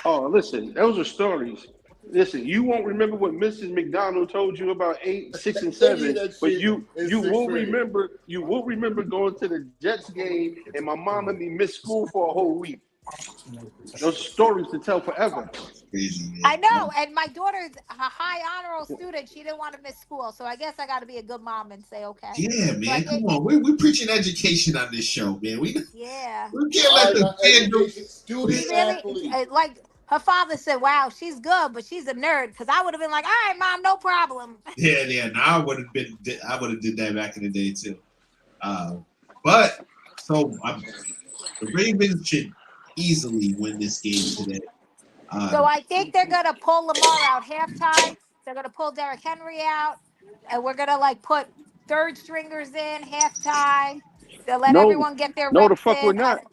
Speaker 4: Oh, listen, those are stories. Listen, you won't remember what Mrs. McDonald told you about 8, 6, and 7, but you will remember. You will remember going to the Jets game and my mom and me missed school for a whole week. Those stories to tell forever.
Speaker 3: Crazy, man.
Speaker 6: I know, and my daughter's a high honor roll student. She didn't want to miss school, so I guess I got to be a good mom and say okay.
Speaker 3: Yeah, man. Come on, we're preaching education on this show, man. We can't let the fandom.
Speaker 5: Student athlete.
Speaker 6: Like her father said, "Wow, she's good, but she's a nerd." Because I would have been like, "All right, mom, no problem."
Speaker 3: Yeah. No, I would have did that back in the day too. But so the Ravens should easily win this game today.
Speaker 6: So I think they're gonna pull Lamar out halftime. They're gonna pull Derrick Henry out, and we're gonna like put third stringers in halftime. They'll let everyone get their reps
Speaker 4: No, the fuck
Speaker 6: in.
Speaker 4: we're not.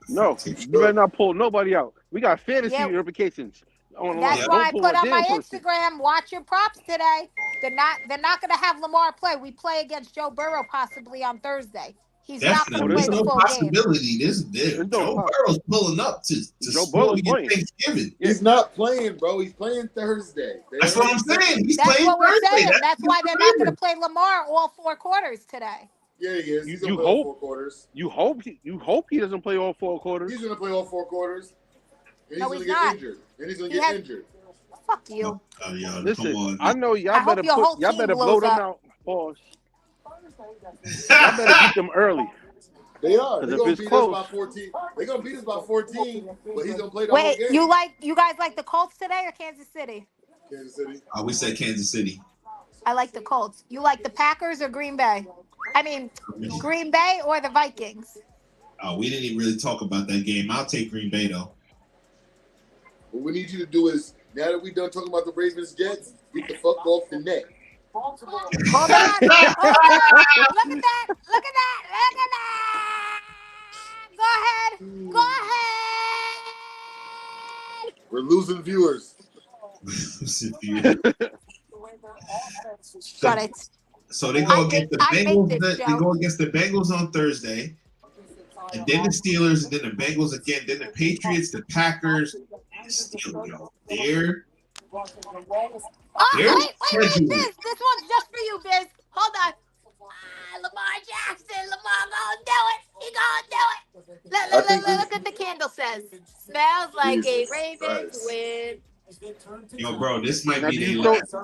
Speaker 4: No, you better not pull nobody out. We got fantasy implications.
Speaker 6: That's why I put on my Instagram. Watch your props today. They're not gonna have Lamar play. We play against Joe Burrow possibly on Thursday. He's not going to play the full
Speaker 3: possibility.
Speaker 6: game.
Speaker 3: Joe Burrow's pulling up to spoil Thanksgiving.
Speaker 5: He's not playing, bro. He's playing Thursday.
Speaker 3: That's what I'm saying. He's
Speaker 6: That's
Speaker 3: playing
Speaker 6: what we're
Speaker 3: Thursday.
Speaker 6: saying. That's why they're not going to play Lamar all 4 quarters today.
Speaker 5: Yeah, he is. He's
Speaker 4: you
Speaker 5: play
Speaker 4: hope,
Speaker 5: all 4 quarters.
Speaker 4: You hope he doesn't play all 4 quarters.
Speaker 5: He's going to play all 4 quarters. And
Speaker 6: no,
Speaker 5: he's
Speaker 6: he's
Speaker 5: going to
Speaker 6: not.
Speaker 5: get injured. And he's going to get injured.
Speaker 6: Fuck you.
Speaker 4: Listen,
Speaker 3: come on.
Speaker 4: I know y'all better blow them out. Pause. Y'all better beat them early.
Speaker 5: They are. They're going to beat us by 14. They're going to beat us by 14, but he's going to play the whole game.
Speaker 6: You guys like the Colts today or Kansas City?
Speaker 5: Kansas City.
Speaker 3: We said Kansas City.
Speaker 6: I like the Colts. You like the Packers or Green Bay? I mean, Green Bay or the Vikings?
Speaker 3: Oh, we didn't even really talk about that game. I'll take Green Bay, though.
Speaker 5: What we need you to do is, now that we're done talking about the Ravens Jets, get the fuck off the net.
Speaker 6: Hold on. Look at that. Go ahead.
Speaker 5: We're losing viewers.
Speaker 3: So they go against the Bengals. They go against the Bengals on Thursday, and then the Steelers, and then the Bengals again, then the Patriots, the Packers, and the Steelers. They're
Speaker 6: wait, Biz. This one's just for you, Biz. Hold on. Lamar Jackson. Lamar gonna do it. He gonna do it. Look at the candle says. Smells like a Ravens win.
Speaker 3: Yo, bro, this might be their last.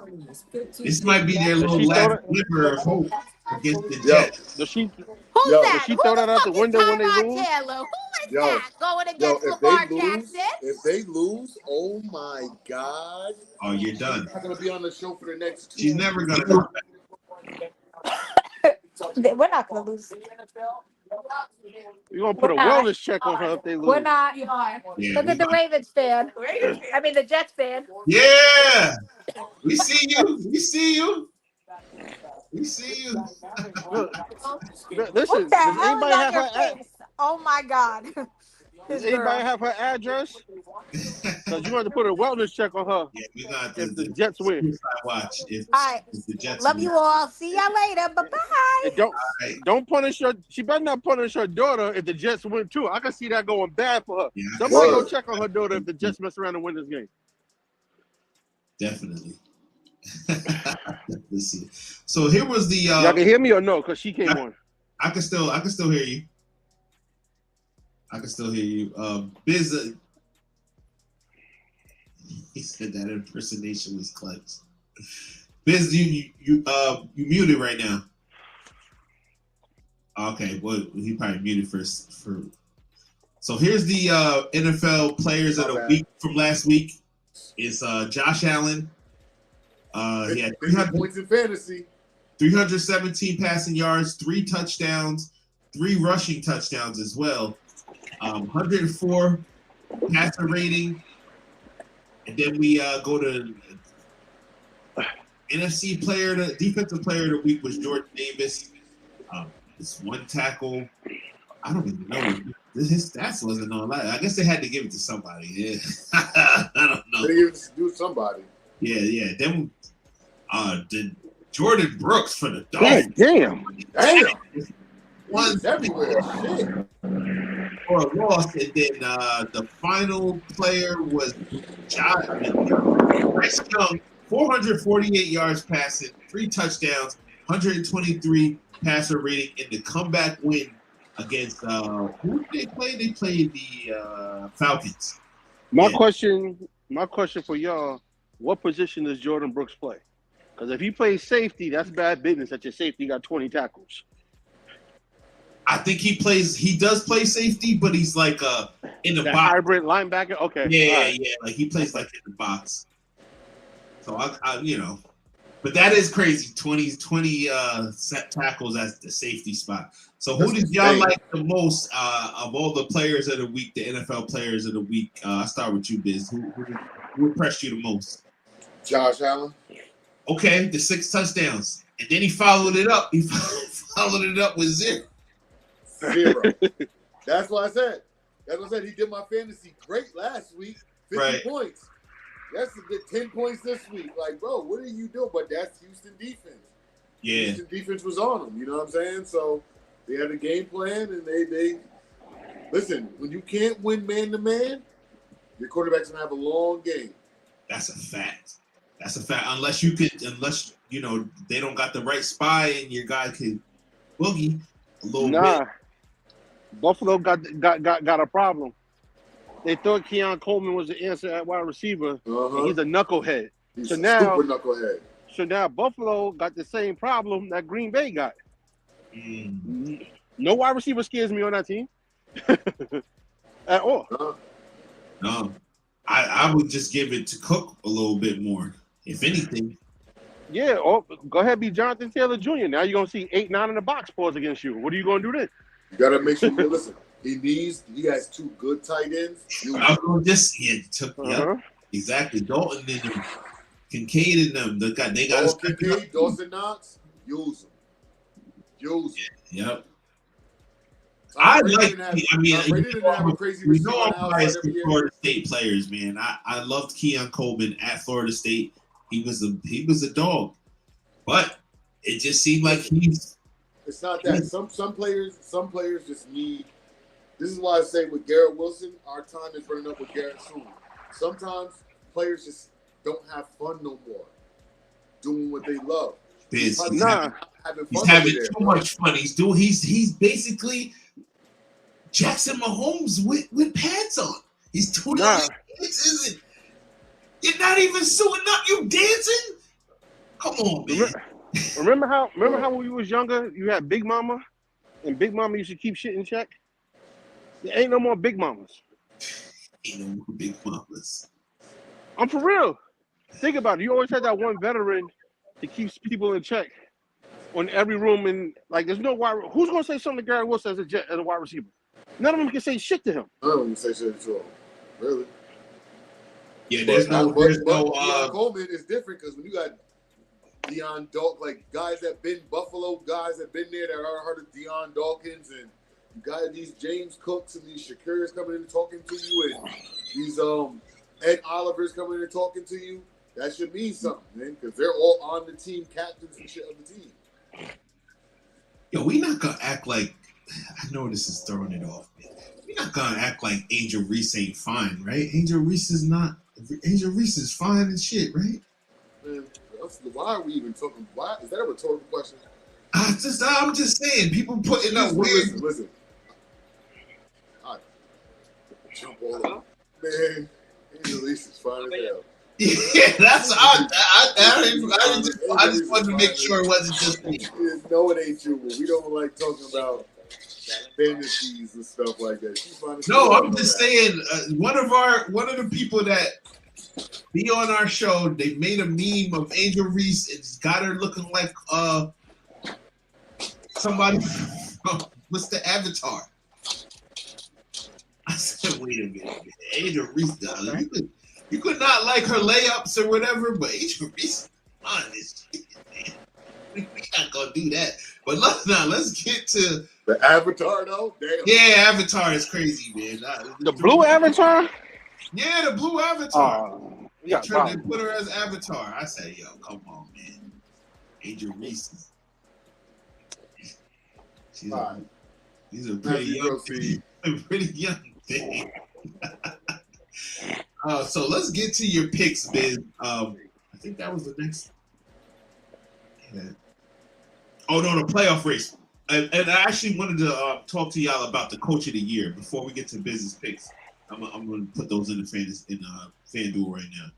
Speaker 3: This might be their little last glimmer of hope against the Jets.
Speaker 4: Who's
Speaker 6: that?
Speaker 4: Does she throw that out the window when they lose?
Speaker 6: Taylor? Who is that going against Lamar Jackson?
Speaker 5: If they lose, oh my God.
Speaker 3: Oh, you're done.
Speaker 5: She's not going to be on the show for the next 2
Speaker 3: She's never going to come
Speaker 6: back. We're not going to lose.
Speaker 4: You're going to put a wellness check on her if they lose.
Speaker 6: We're not. Yeah, look at the Ravens fan. I mean, the Jets fan.
Speaker 3: Yeah. We see you. We see you.
Speaker 4: Look,
Speaker 6: What
Speaker 4: listen,
Speaker 6: the
Speaker 4: does
Speaker 6: hell is
Speaker 4: anybody
Speaker 6: on
Speaker 4: have
Speaker 6: your
Speaker 4: her?
Speaker 6: face? Oh my God.
Speaker 4: Does
Speaker 6: This
Speaker 4: anybody
Speaker 6: girl.
Speaker 4: have her address? Because you want to put a wellness check on her
Speaker 3: Yeah, we got
Speaker 4: if the
Speaker 3: the
Speaker 4: Jets win.
Speaker 3: suicide watch if
Speaker 6: All right.
Speaker 3: the Jets
Speaker 6: Love
Speaker 3: win.
Speaker 6: you all. See y'all later. Bye bye.
Speaker 4: And don't punish her. She better not punish her daughter if the Jets win too. I can see that going bad for her.
Speaker 3: Yeah,
Speaker 4: Somebody go
Speaker 5: Word.
Speaker 4: check on her daughter if the Jets mess around and win this game.
Speaker 3: definitely. Let's see. So here was the.
Speaker 4: Y'all can hear me or no? Because she came on.
Speaker 3: I can still hear you. I can still hear you. Biz. He said that impersonation was clutch. Biz, you muted right now. Okay, well he probably muted for. So here's the NFL players of the week from last week. It's Josh Allen. He had
Speaker 5: 300 points in fantasy.
Speaker 3: 317 passing yards, 3 touchdowns, 3 rushing touchdowns as well. 104 passer rating. And then we go to NFC defensive player of the week was Jordan Davis. It's 1 tackle. I don't even know. His stats wasn't on that. I guess they had to give it to somebody. Yeah. I don't know.
Speaker 5: They give it to somebody.
Speaker 3: Yeah. Then did Jordan Brooks for the Dolphins.
Speaker 4: Damn.
Speaker 5: One's everywhere. Shit.
Speaker 3: For a loss, and then the final player was Bryce Young, 448 yards passing, 3 touchdowns, 123 passer rating in the comeback win against who did they play? They played the Falcons.
Speaker 4: My question for y'all: what position does Jordan Brooks play? Because if he plays safety, that's bad business. That your safety got 20 tackles.
Speaker 3: I think he does play safety, but he's like in the
Speaker 4: That
Speaker 3: box.
Speaker 4: hybrid linebacker? Okay.
Speaker 3: Yeah, like he plays like in the box. So I but that is crazy. 20 set tackles as the safety spot. So who did y'all like the most of all the players of the week, the NFL players of the week? I'll start with you, Biz. Who impressed you the most?
Speaker 5: Josh Allen.
Speaker 3: Okay, the 6 touchdowns. And then he followed it up. He followed it up with 0.
Speaker 5: That's what I said. He did my fantasy great last week. 50 points. That's a good 10 points this week. Like, bro, what are you doing? But that's Houston defense.
Speaker 3: Yeah.
Speaker 5: Houston defense was on them. You know what I'm saying? So they had a game plan, and they listen. When you can't win man to man, your quarterback's gonna have a long game.
Speaker 3: That's a fact. Unless they don't got the right spy and your guy could boogie a little bit.
Speaker 4: Buffalo got a problem. They thought Keon Coleman was the answer at wide receiver. And he's a knucklehead.
Speaker 5: He's a super knucklehead.
Speaker 4: So now Buffalo got the same problem that Green Bay got. No wide receiver scares me on that team at all.
Speaker 3: No, I would just give it to Cook a little bit more, if anything.
Speaker 4: Yeah, go ahead, be Jonathan Taylor Jr. Now you're gonna see 8-9 in the box pause against you. What are you gonna do then?
Speaker 5: You gotta make sure you listen. He has 2 good tight ends.
Speaker 3: Exactly. Dalton and them, Kincaid and them. They got
Speaker 5: Kincaid, Dawson Knox. Use them.
Speaker 3: Yep.
Speaker 5: We know
Speaker 3: I'm biased for Florida State players, man. I loved Keon Coleman at Florida State. He was a dog, but it just seemed like he's.
Speaker 5: It's not that some players just need. This is why I say with Garrett Wilson, our time is running up with Garrett soon. Sometimes players just don't have fun no more, doing what they love.
Speaker 3: He's having too much fun. He's basically Jackson Mahomes with pads on. He's doing isn't. You're not even suiting up. You dancing? Come on, man.
Speaker 4: Remember how when we was younger, you had Big Mama, and Big Mama used to keep shit in check. There ain't no more Big Mamas.
Speaker 3: Ain't no more Big Mamas.
Speaker 4: I'm for real. Think about it. You always had that one veteran that keeps people in check on every room, and like there's no wide. Who's gonna say something to Garrett Wilson as a wide receiver? None of them can say shit to him.
Speaker 5: None of them can say shit to him. Really?
Speaker 3: Yeah, there's no.
Speaker 5: Coleman is different because when you got Deion Dawkins, like guys that been Buffalo, guys that been there that are heard of Deion Dawkins, and you got these James Cooks and these Shakiras coming in and talking to you, and these Ed Oliver's coming in and talking to you. That should mean something, man, because they're all on the team, captains and shit of the team.
Speaker 3: Yo, we not gonna act like I know this is throwing it off, man. We not gonna act like Angel Reese ain't fine, right? Angel Reese is fine and shit, right?
Speaker 5: Man, why are we even talking? Why is that a rhetorical question?
Speaker 3: I'm just saying, people putting up weird.
Speaker 5: Listen. I jump all over. Man, Angel Reese is fine as hell.
Speaker 3: Yeah, that's I just wanted to make sure it wasn't just me.
Speaker 5: No, it ain't you. We don't like talking about fantasies and stuff like that.
Speaker 3: No, I'm just saying. One of the people that be on our show, they made a meme of Angel Reese. It's got her looking like somebody from what's the Avatar. I said, wait a minute, Angel Reese, darling. You could not like her layups or whatever, but Angel Reese, honest, we not gonna do that. But let's get to
Speaker 5: the Avatar, though. Damn.
Speaker 3: Yeah, Avatar is crazy, man.
Speaker 4: The blue Avatar?
Speaker 3: Yeah, the blue Avatar.
Speaker 4: They
Speaker 3: tried to put her as Avatar. I said, yo, come on, man. Angel Reese. She's a pretty young thing. So let's get to your picks, Biz. I think that was the next. Yeah. Oh no, the playoff race. And I actually wanted to talk to y'all about the coach of the year before we get to Biz's picks. I'm going to put those in FanDuel right now.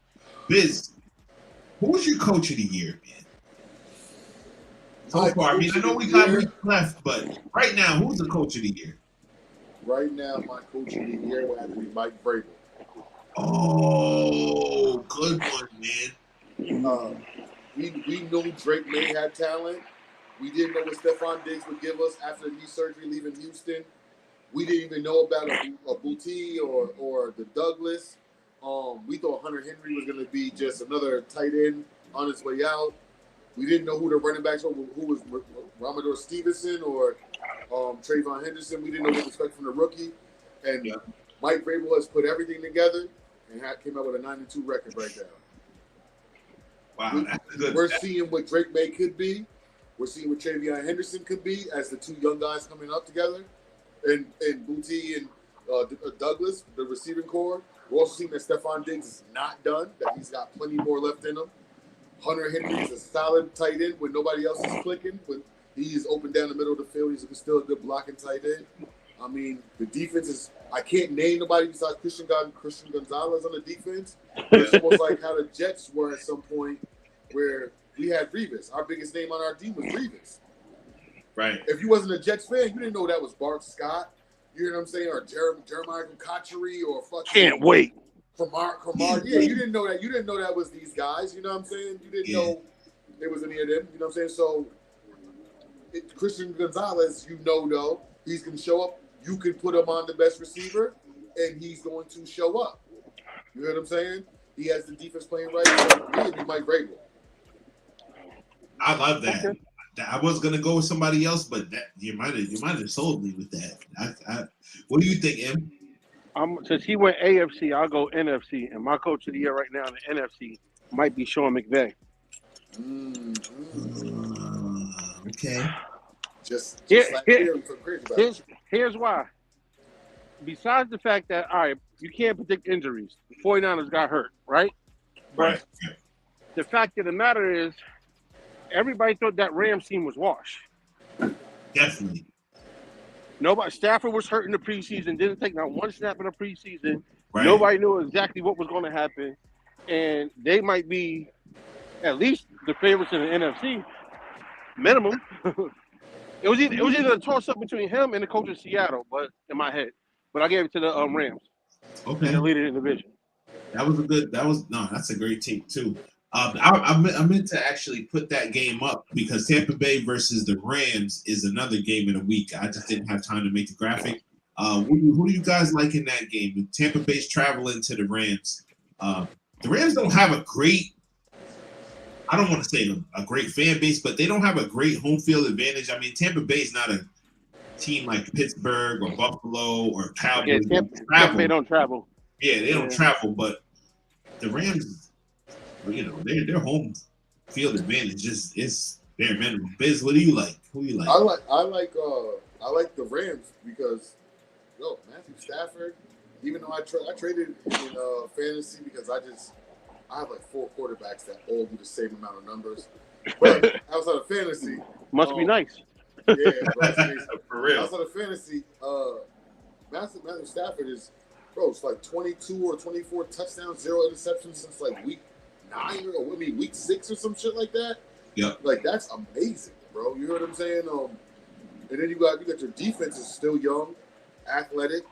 Speaker 3: Biz, who was your coach of the year, man? So far, I mean, I know we got weeks left, but right now, who's the coach of the year?
Speaker 5: Right now, my coach of the year would have to be Mike Vrabel.
Speaker 3: Oh, good one, man.
Speaker 5: We knew Drake May had talent. We didn't know what Stephon Diggs would give us after the knee surgery leaving Houston. We didn't even know about a Boutte or the Douglas. We thought Hunter Henry was going to be just another tight end on his way out. We didn't know who the running backs were, who was Ramador Stevenson or Trayvon Henderson. We didn't know what to expect from the rookie. And Mike Vrabel has put everything together and came out with a 9-2 record right now.
Speaker 3: Wow, that's good.
Speaker 5: We're seeing what Drake May could be. We're seeing what Trayvon Henderson could be as the two young guys coming up together. And Boutte and Douglas, the receiving core. We're also seeing that Stephon Diggs is not done, that he's got plenty more left in him. Hunter Henry is a solid tight end when nobody else is clicking, but he is open down the middle of the field. He's still a good blocking tight end. I mean, the defense is – I can't name nobody besides Christian Gonzalez on the defense. It's almost like how the Jets were at some point where we had Revis. Our biggest name on our team was Revis.
Speaker 3: Right.
Speaker 5: If you wasn't a Jets fan, you didn't know that was Bart Scott. You know what I'm saying? Or Jeremiah Kachary or fucking –
Speaker 4: Can't wait.
Speaker 5: Kamar. Yeah, you didn't know that. You didn't know that was these guys. You know what I'm saying? You didn't know it was any of them. You know what I'm saying? So Christian Gonzalez, though, he's going to show up. You can put him on the best receiver, and he's going to show up. You know what I'm saying? He has the defense playing right. So he Mike Vrabel.
Speaker 3: I love that. Okay. I was gonna go with somebody else, but that you might have sold me with that. What do you think, Em?
Speaker 4: Since he went AFC, I'll go NFC, and my coach of the year right now in the NFC might be Sean McVay.
Speaker 3: Okay.
Speaker 4: Here's why. Besides the fact that, all right, you can't predict injuries. The 49ers got hurt, right? But the fact of the matter is, everybody thought that Rams team was washed.
Speaker 3: Definitely.
Speaker 4: Stafford was hurt in the preseason, didn't take not one snap in the preseason.
Speaker 3: Right.
Speaker 4: Nobody knew exactly what was going to happen. And they might be at least the favorites in the NFC. Minimum. It was either a toss-up between him and the coach of Seattle, but in my head. But I gave it to the Rams.
Speaker 3: Okay.
Speaker 4: And the leader in the division.
Speaker 3: That's a great take too. I meant to actually put that game up because Tampa Bay versus the Rams is another game in a week. I just didn't have time to make the graphic. Who do you guys like in that game? Tampa Bay's traveling to the Rams. The Rams don't have a great I don't want to say a great fan base, but they don't have a great home field advantage. I mean, Tampa Bay is not a team like Pittsburgh or Buffalo or
Speaker 4: Yeah,
Speaker 3: Cowboys.
Speaker 4: Tampa Bay don't travel.
Speaker 3: Yeah, they don't travel, but the Rams, their home field advantage is bare minimum. Biz, what do you like? Who do you like?
Speaker 5: I like the Rams because Matthew Stafford. Even though I traded in fantasy because I have like 4 quarterbacks that all do the same amount of numbers. But outside of fantasy,
Speaker 4: must be nice.
Speaker 5: Yeah, bro,
Speaker 3: for real.
Speaker 5: Outside of fantasy, Matthew Stafford is, it's like 22 or 24 touchdowns, 0 interceptions since like week 9 or week 6 or some shit like that.
Speaker 3: Yeah,
Speaker 5: like that's amazing, bro. You know what I'm saying? And then you got your defense is still young, athletic.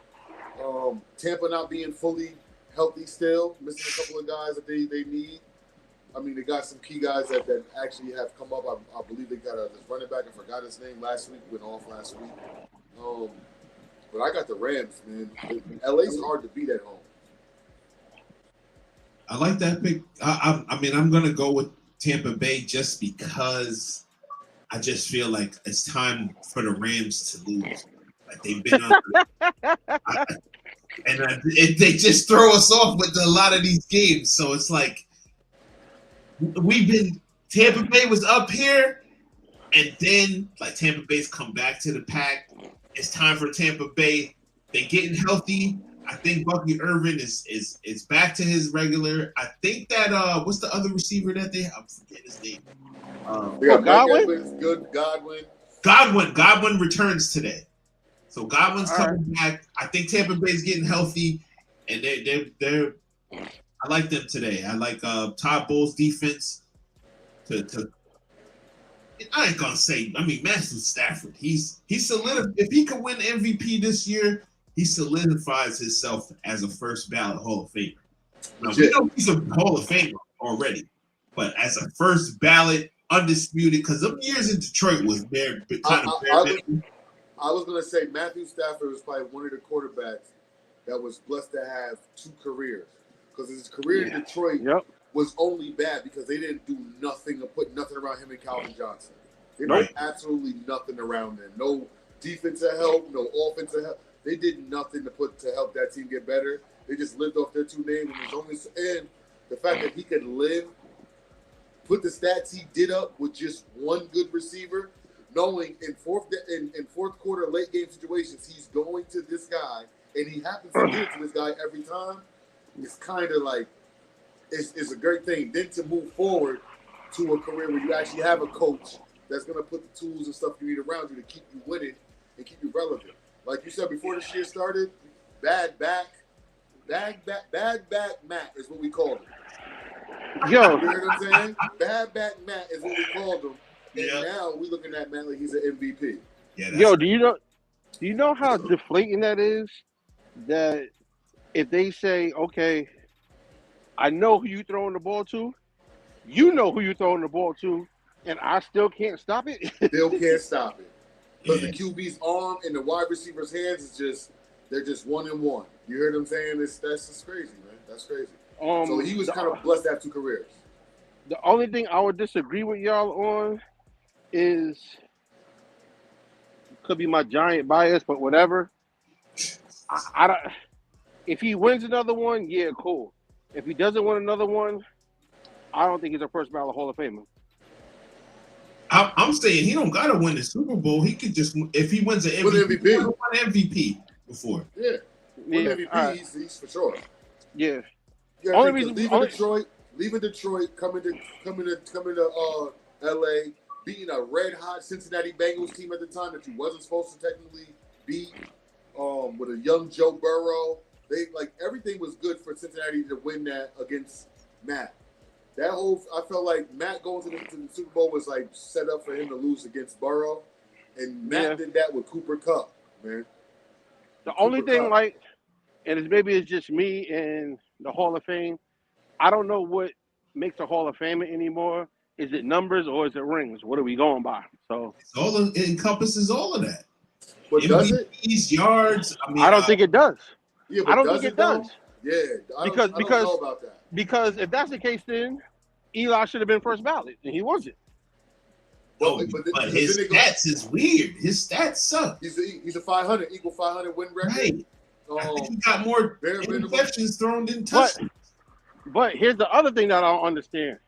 Speaker 5: Tampa not being fully healthy still, missing a couple of guys that they need. I mean, they got some key guys that actually have come up. I believe they got this running back. I forgot his name went off last week. But I got the Rams, man. LA's hard to beat at home.
Speaker 3: I like that pick. I mean, I'm going to go with Tampa Bay just because I just feel like it's time for the Rams to lose. Like they've been on, they just throw us off with a lot of these games. So it's like Tampa Bay was up here, and then like Tampa Bay's come back to the pack. It's time for Tampa Bay. They're getting healthy. I think Bucky Irvin is back to his regular. I think that what's the other receiver that they have? I'm forgetting his name.
Speaker 5: Godwin.
Speaker 3: Godwin returns today. So Godwin's coming back. I think Tampa Bay's getting healthy, and they're. I like them today. I like Todd Bowles' defense. I ain't gonna say. I mean, Matthew Stafford. He's solid. If he could win MVP this year, he solidifies himself as a first ballot Hall of Famer. Now, we know he's a Hall of Famer already, but as a first ballot, undisputed, because them years in Detroit was
Speaker 5: I was going to say Matthew Stafford was probably one of the quarterbacks that was blessed to have 2 careers. Because his career in Detroit was only bad because they didn't do nothing or put nothing around him and Calvin Johnson. They did absolutely nothing around them. No defensive help, no offensive help. They did nothing to help that team get better. They just lived off their 2 names. And the fact that he could put the stats he did up with just 1 good receiver, knowing in fourth quarter, late game situations, he's going to this guy, and he happens to get to this guy every time. It's kind of like it's a great thing. Then to move forward to a career where you actually have a coach that's going to put the tools and stuff you need around you to keep you winning and keep you relevant. Like you said before this year started, bad back Matt is what we called him.
Speaker 4: Yo,
Speaker 5: you know what I'm saying? Bad back Matt is what we called him. And now we're looking at Matt like he's an MVP.
Speaker 4: Yeah, do you know how deflating that is? That if they say, okay, I know who you throwing the ball to, you know who you throwing the ball to, and I still can't stop it.
Speaker 5: Still can't stop it. Because the QB's arm and the wide receiver's hands they're just 1-1. You heard him saying this? That's just crazy, man. That's crazy. So he was kind of blessed to have 2 careers.
Speaker 4: The only thing I would disagree with y'all on is, could be my giant bias, but whatever. I don't. If he wins another one, yeah, cool. If he doesn't win another one, I don't think he's a first ballot Hall of Famer.
Speaker 3: I'm saying he don't gotta win the Super Bowl. He could just, if he wins an MVP, he won MVP before.
Speaker 5: Yeah, MVP, he's for sure.
Speaker 4: Yeah.
Speaker 5: Only reason leaving Detroit, coming to LA, beating a red hot Cincinnati Bengals team at the time that you wasn't supposed to technically beat, with a young Joe Burrow. Everything was good for Cincinnati to win that against Matt. I felt like Matt going to the Super Bowl was like set up for him to lose against Burrow, and Matt did that with Cooper Kupp, man.
Speaker 4: The only thing, and maybe it's just me and the Hall of Fame, I don't know what makes a Hall of Famer anymore. Is it numbers or is it rings? What are we going by? So
Speaker 3: it encompasses all of that.
Speaker 5: But does it?
Speaker 3: Yards.
Speaker 4: I don't think it does.
Speaker 5: Yeah, but I don't think it does. Yeah,
Speaker 4: because
Speaker 5: I don't know about that.
Speaker 4: Because if that's the case, then Eli should have been first ballot, and he wasn't.
Speaker 3: No,
Speaker 5: But
Speaker 3: but his stats is weird. His stats suck.
Speaker 5: He's a 500 equal 500 win record.
Speaker 3: Right. I think he got more interceptions thrown than
Speaker 4: But,
Speaker 3: touchdowns.
Speaker 4: but here's the other thing that I don't understand.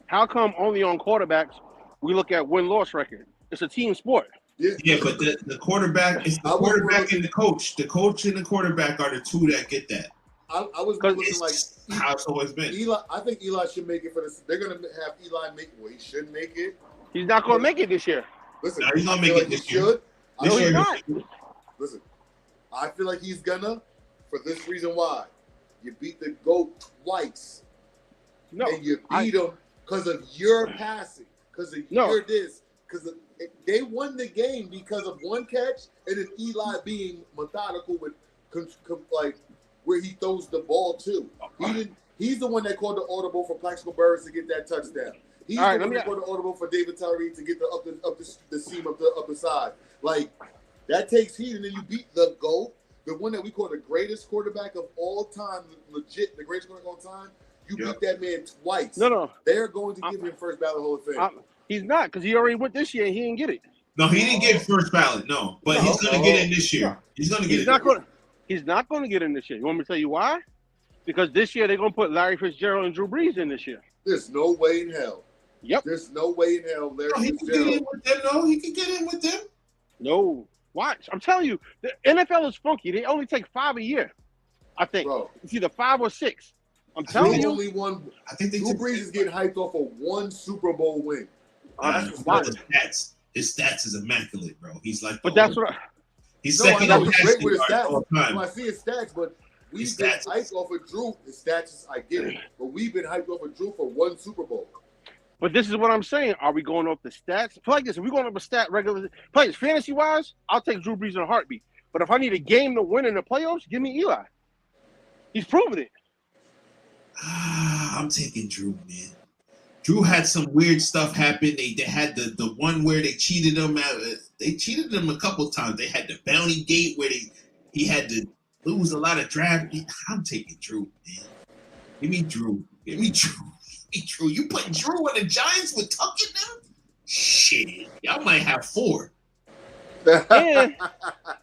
Speaker 4: How come only on quarterbacks we look at win-loss record? It's a team sport.
Speaker 3: Yeah, but the quarterback is the quarterback and the coach. The coach and the quarterback are the two that get that.
Speaker 5: I was looking like
Speaker 3: how it's always been.
Speaker 5: Eli. I think Eli should make it for this. They're gonna have Eli make. Well, he should make it.
Speaker 4: He's not going to make it this year.
Speaker 5: Listen,
Speaker 3: No, he's not
Speaker 5: I feel
Speaker 3: making
Speaker 5: like
Speaker 3: it
Speaker 5: he
Speaker 3: this year.
Speaker 5: should.
Speaker 4: No, he's not.
Speaker 5: Listen, I feel like he's gonna for this reason why. You beat the GOAT twice.
Speaker 4: No,
Speaker 5: and you beat him because of your passing, because of your this, because they won the game because of one catch and then Eli being methodical with like where he throws the ball to. He's the one that called the audible for Plaxico Burress to get that touchdown. He's the one that called the audible for David Tyree to get the seam up the side. Like that takes heat, and then you beat the GOAT, the one that we call the greatest quarterback of all time, legit the greatest quarterback of all time. You beat that man twice.
Speaker 4: No.
Speaker 5: They're going to give him first ballot Hall of Fame.
Speaker 4: He's not, because he already went this year and he didn't get it.
Speaker 3: No, he didn't get first ballot. No, but he's going to get in this year. He's going to get it.
Speaker 4: He's not going to get in this year. You want me to tell you why? Because this year they're going to put Larry Fitzgerald and Drew Brees in this year.
Speaker 5: There's no way in hell.
Speaker 4: Yep.
Speaker 5: There's no way in hell Larry
Speaker 3: Fitzgerald. He can get in with them. No, he can get in with them.
Speaker 4: No. Watch. I'm telling you, the NFL is funky. They only take 5 a year, I think. Bro. It's either 5 or 6. I'm telling you.
Speaker 5: Only one. I think Drew Brees is getting hyped off of one Super Bowl win.
Speaker 3: His stats is immaculate, bro. He's like,
Speaker 4: but that's what.
Speaker 3: He's second in
Speaker 5: great with his stats.
Speaker 3: All time.
Speaker 5: I see his stats, but we've been hyped off of Drew. His stats, I get it, but we've been hyped off of Drew for one Super Bowl.
Speaker 4: But this is what I'm saying. Are we going off the stats? Play like this. If we're going off a stat regular plays, fantasy wise, I'll take Drew Brees in a heartbeat. But if I need a game to win in the playoffs, give me Eli. He's proven it.
Speaker 3: I'm taking Drew, man. Drew had some weird stuff happen. They had the one where they cheated him. They cheated him a couple times. They had the bounty gate where he had to lose a lot of draft. I'm taking Drew, man. Give me Drew. Give me Drew. Give me Drew. You put Drew on the Giants with Tuck in them? Shit. Y'all might have 4.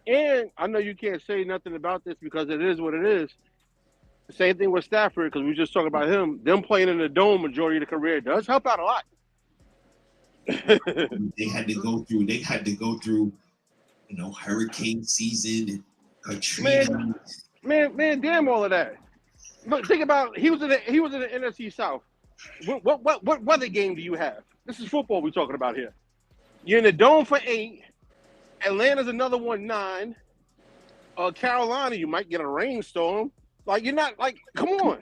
Speaker 4: and I know you can't say nothing about this because it is what it is. The same thing with Stafford, because we just talked about him. Them playing in the dome majority of the career does help out a lot.
Speaker 3: They had to go through, hurricane season and Katrina.
Speaker 4: Man, damn all of that. But think about he was in the NFC South. What weather game do you have? This is football we're talking about here. You're in the dome for 8. Atlanta's another 9. Carolina, you might get a rainstorm. Like you're not like, come on.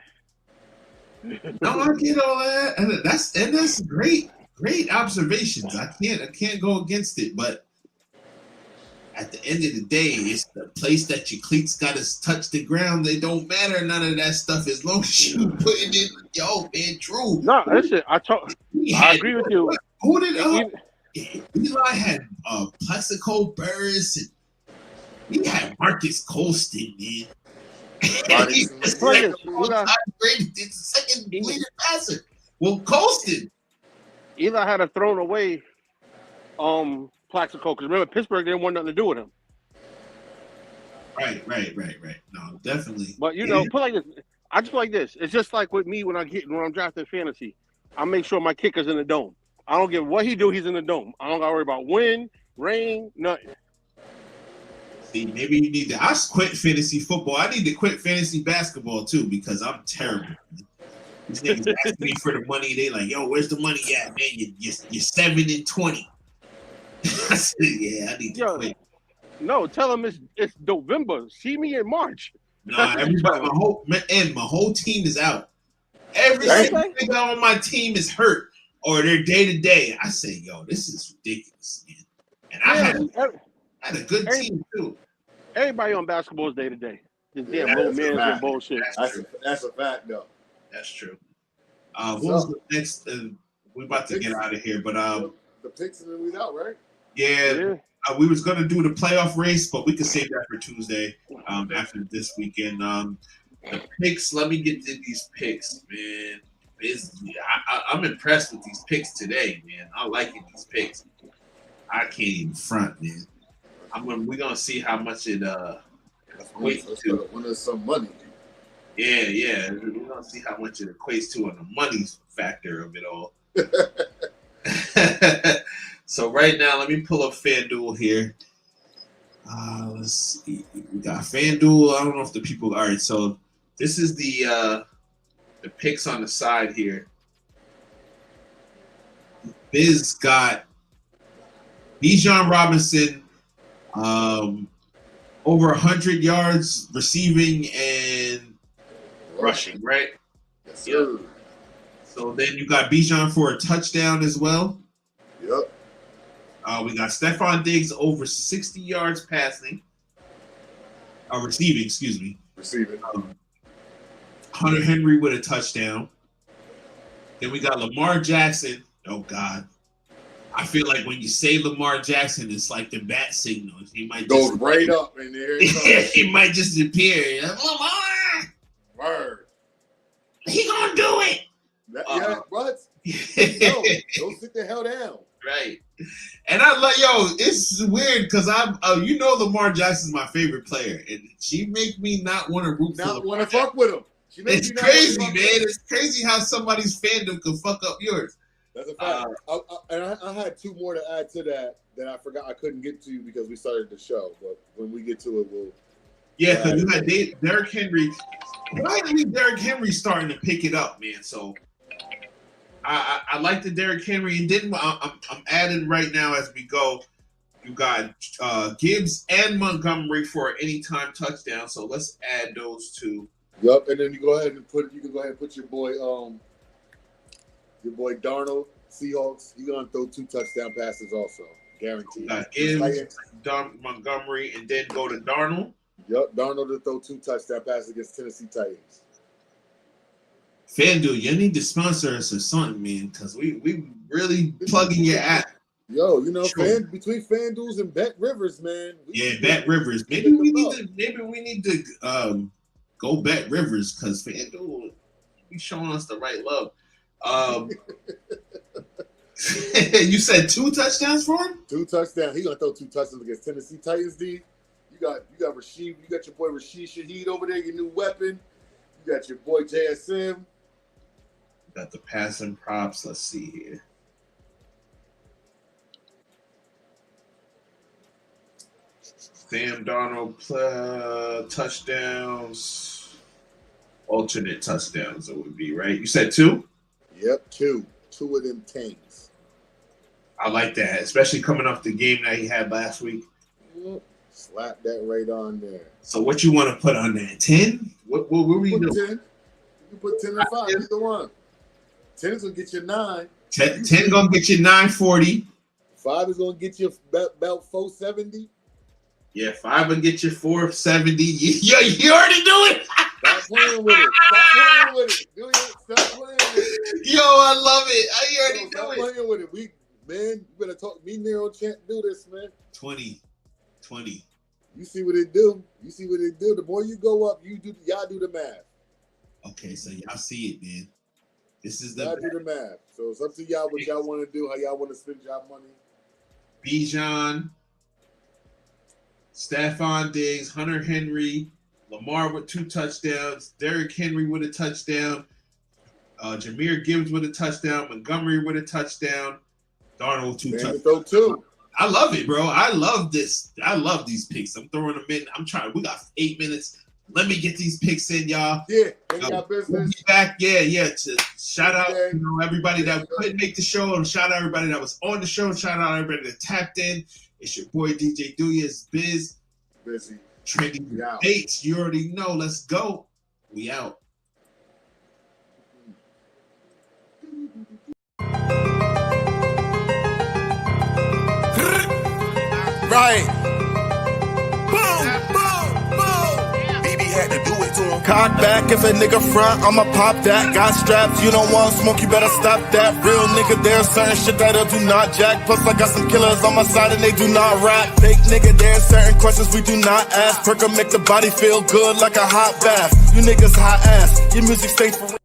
Speaker 3: No, I get all that, and that's great observations. I can't go against it, but at the end of the day, it's the place that your cleats got to touch the ground. They don't matter. None of that stuff as long as you putting it. Yo, man, Drew.
Speaker 4: No, listen, I agree with you.
Speaker 3: Who did Eli had Plaxico Burress, and he had Marcus Colston, man. He's the second leading passer. Well, Colston.
Speaker 4: Eli had a thrown away Plaxico, because remember Pittsburgh didn't want nothing to do with him.
Speaker 3: Right. No, definitely.
Speaker 4: But put like this. I just like this. It's just like with me when I'm drafting fantasy. I make sure my kicker's in the dome. I don't give what he do. He's in the dome. I don't got to worry about wind, rain, nothing.
Speaker 3: See, maybe you need to. I quit fantasy football. I need to quit fantasy basketball too because I'm terrible. These niggas ask me for the money. They like, yo, where's the money at, man? You're 7-20. I said, yeah, I need to quit.
Speaker 4: No, tell them it's November. See me in March.
Speaker 3: No, everybody, my whole team is out. Every single nigga on my team is hurt or they're day to day. I say, yo, this is ridiculous, man. And I had a good team too.
Speaker 4: Everybody on basketball is day to day. This damn low management bullshit.
Speaker 5: That's a fact, though.
Speaker 3: That's true. What was the next? We're about to get out of here, but
Speaker 5: the picks and then we out, right?
Speaker 3: Yeah. We was gonna do the playoff race, but we could save that for Tuesday. After this weekend, the picks. Let me get to these picks, man. I'm impressed with these picks today, man. I like these picks. I can't even front, man. We're gonna see how much it equates to.
Speaker 5: Win some money.
Speaker 3: Yeah. We're gonna see how much it equates to on the money factor of it all. So right now, let me pull up FanDuel here. Let's see. We got FanDuel. I don't know if the people. All right, so this is the picks on the side here. Biz got Bijan Robinson, over 100 yards receiving and rushing, right?
Speaker 5: Yes, sir.
Speaker 3: So then you got Bijan for a touchdown as well.
Speaker 5: Yep.
Speaker 3: We got Stephon Diggs over 60 yards passing. Receiving, excuse me.
Speaker 5: Receiving.
Speaker 3: Hunter Henry with a touchdown. Then we got Lamar Jackson. Oh, God. I feel like when you say Lamar Jackson, it's like the bat signals. He might
Speaker 5: goes right up in there.
Speaker 3: He might just appear. Lamar!
Speaker 5: Word.
Speaker 3: He gonna do it.
Speaker 5: Yeah, what? No, don't sit the hell down.
Speaker 3: Right. And I like, it's weird because I'm, Lamar Jackson's my favorite player, and she make me not want to root for
Speaker 5: Not want to fuck with him.
Speaker 3: It's crazy, man. It's crazy how somebody's fandom can fuck up yours.
Speaker 5: That's a fact. I had two more to add to that I forgot I couldn't get to because we started the show. But when we get to it, we'll. Yeah,
Speaker 3: because you had Derrick Henry. Finally, Derrick Henry starting to pick it up, man. So I like the Derrick Henry, and then I'm adding right now as we go. You got Gibbs and Montgomery for an anytime touchdown. So let's add those two.
Speaker 5: Yep, and then you can go ahead and put your boy Darnold, Seahawks. He's gonna throw 2 touchdown passes also, guaranteed.
Speaker 3: Gibbs, Montgomery, and then go to Darnold.
Speaker 5: Yep, Darnold to throw 2 touchdown passes against Tennessee Titans.
Speaker 3: FanDuel, you need to sponsor us or something, man, because we really plugging your app.
Speaker 5: Yo, between FanDuels and Bet Rivers, man.
Speaker 3: Bet Rivers. Maybe we need to go Bet Rivers because FanDuel be showing us the right love. You said 2 touchdowns for him?
Speaker 5: 2 touchdowns. He's gonna throw 2 touchdowns against Tennessee Titans. D. You got Rashid. You got your boy Rashid Shaheed over there. Your new weapon. You got your boy JSM.
Speaker 3: Got the passing props. Let's see here. Sam Darnold touchdowns. Alternate touchdowns it would be, right? You said 2?
Speaker 5: Yep, 2. 2 of them tanks.
Speaker 3: I like that, especially coming off the game that he had last week.
Speaker 5: Yep. Slap that right on there.
Speaker 3: So what you want to put on there? 10? What were we doing?
Speaker 5: 10. You put 10 and 5. Either one. 10 is gonna get you 9.
Speaker 3: 10 gonna get you 940.
Speaker 5: 5 is gonna get you about 470.
Speaker 3: Yeah, 5 will get you 470. You already do it.
Speaker 5: Stop playing with it. Stop playing with it. Stop playing with it.
Speaker 3: Yo, I love it. I already
Speaker 5: Stop
Speaker 3: do it.
Speaker 5: playing with it. You better talk. Me, Nero, Champ, do this, man.
Speaker 3: 20.
Speaker 5: You see what it do. The more you go up, y'all do the math.
Speaker 3: Okay, so y'all see it, man. This is
Speaker 5: Y'all do the math. So it's up to y'all what y'all want to do, how y'all want to spend y'all money.
Speaker 3: Bijan, Stephon Diggs, Hunter Henry, Lamar with 2 touchdowns, Derrick Henry with a touchdown, Jahmyr Gibbs with a touchdown, Montgomery with a touchdown, Darnold 2 touchdowns.
Speaker 5: Throw 2.
Speaker 3: I love it, bro. I love this. I love these picks. I'm throwing them in. We got 8 minutes. Let me get these picks in, y'all.
Speaker 5: Yeah, they got business.
Speaker 3: We'll be back. Yeah. To shout out, everybody that couldn't make the show, and shout out everybody that was on the show. Shout out everybody that tapped in. It's your boy DJ Duyas, Biz,
Speaker 5: Busy,
Speaker 3: Trendy Dates. You already know. Let's go. We out.
Speaker 7: Right. Boom, boom, boom. BB had to do it to him. Cock back if a nigga front, I'ma pop that. Got straps, you don't want smoke, you better stop that. Real nigga, there's certain shit that I do not jack. Plus I got some killers on my side and they do not rap. Fake nigga, there's certain questions we do not ask. Perka make the body feel good like a hot bath. You niggas hot ass, your music stays for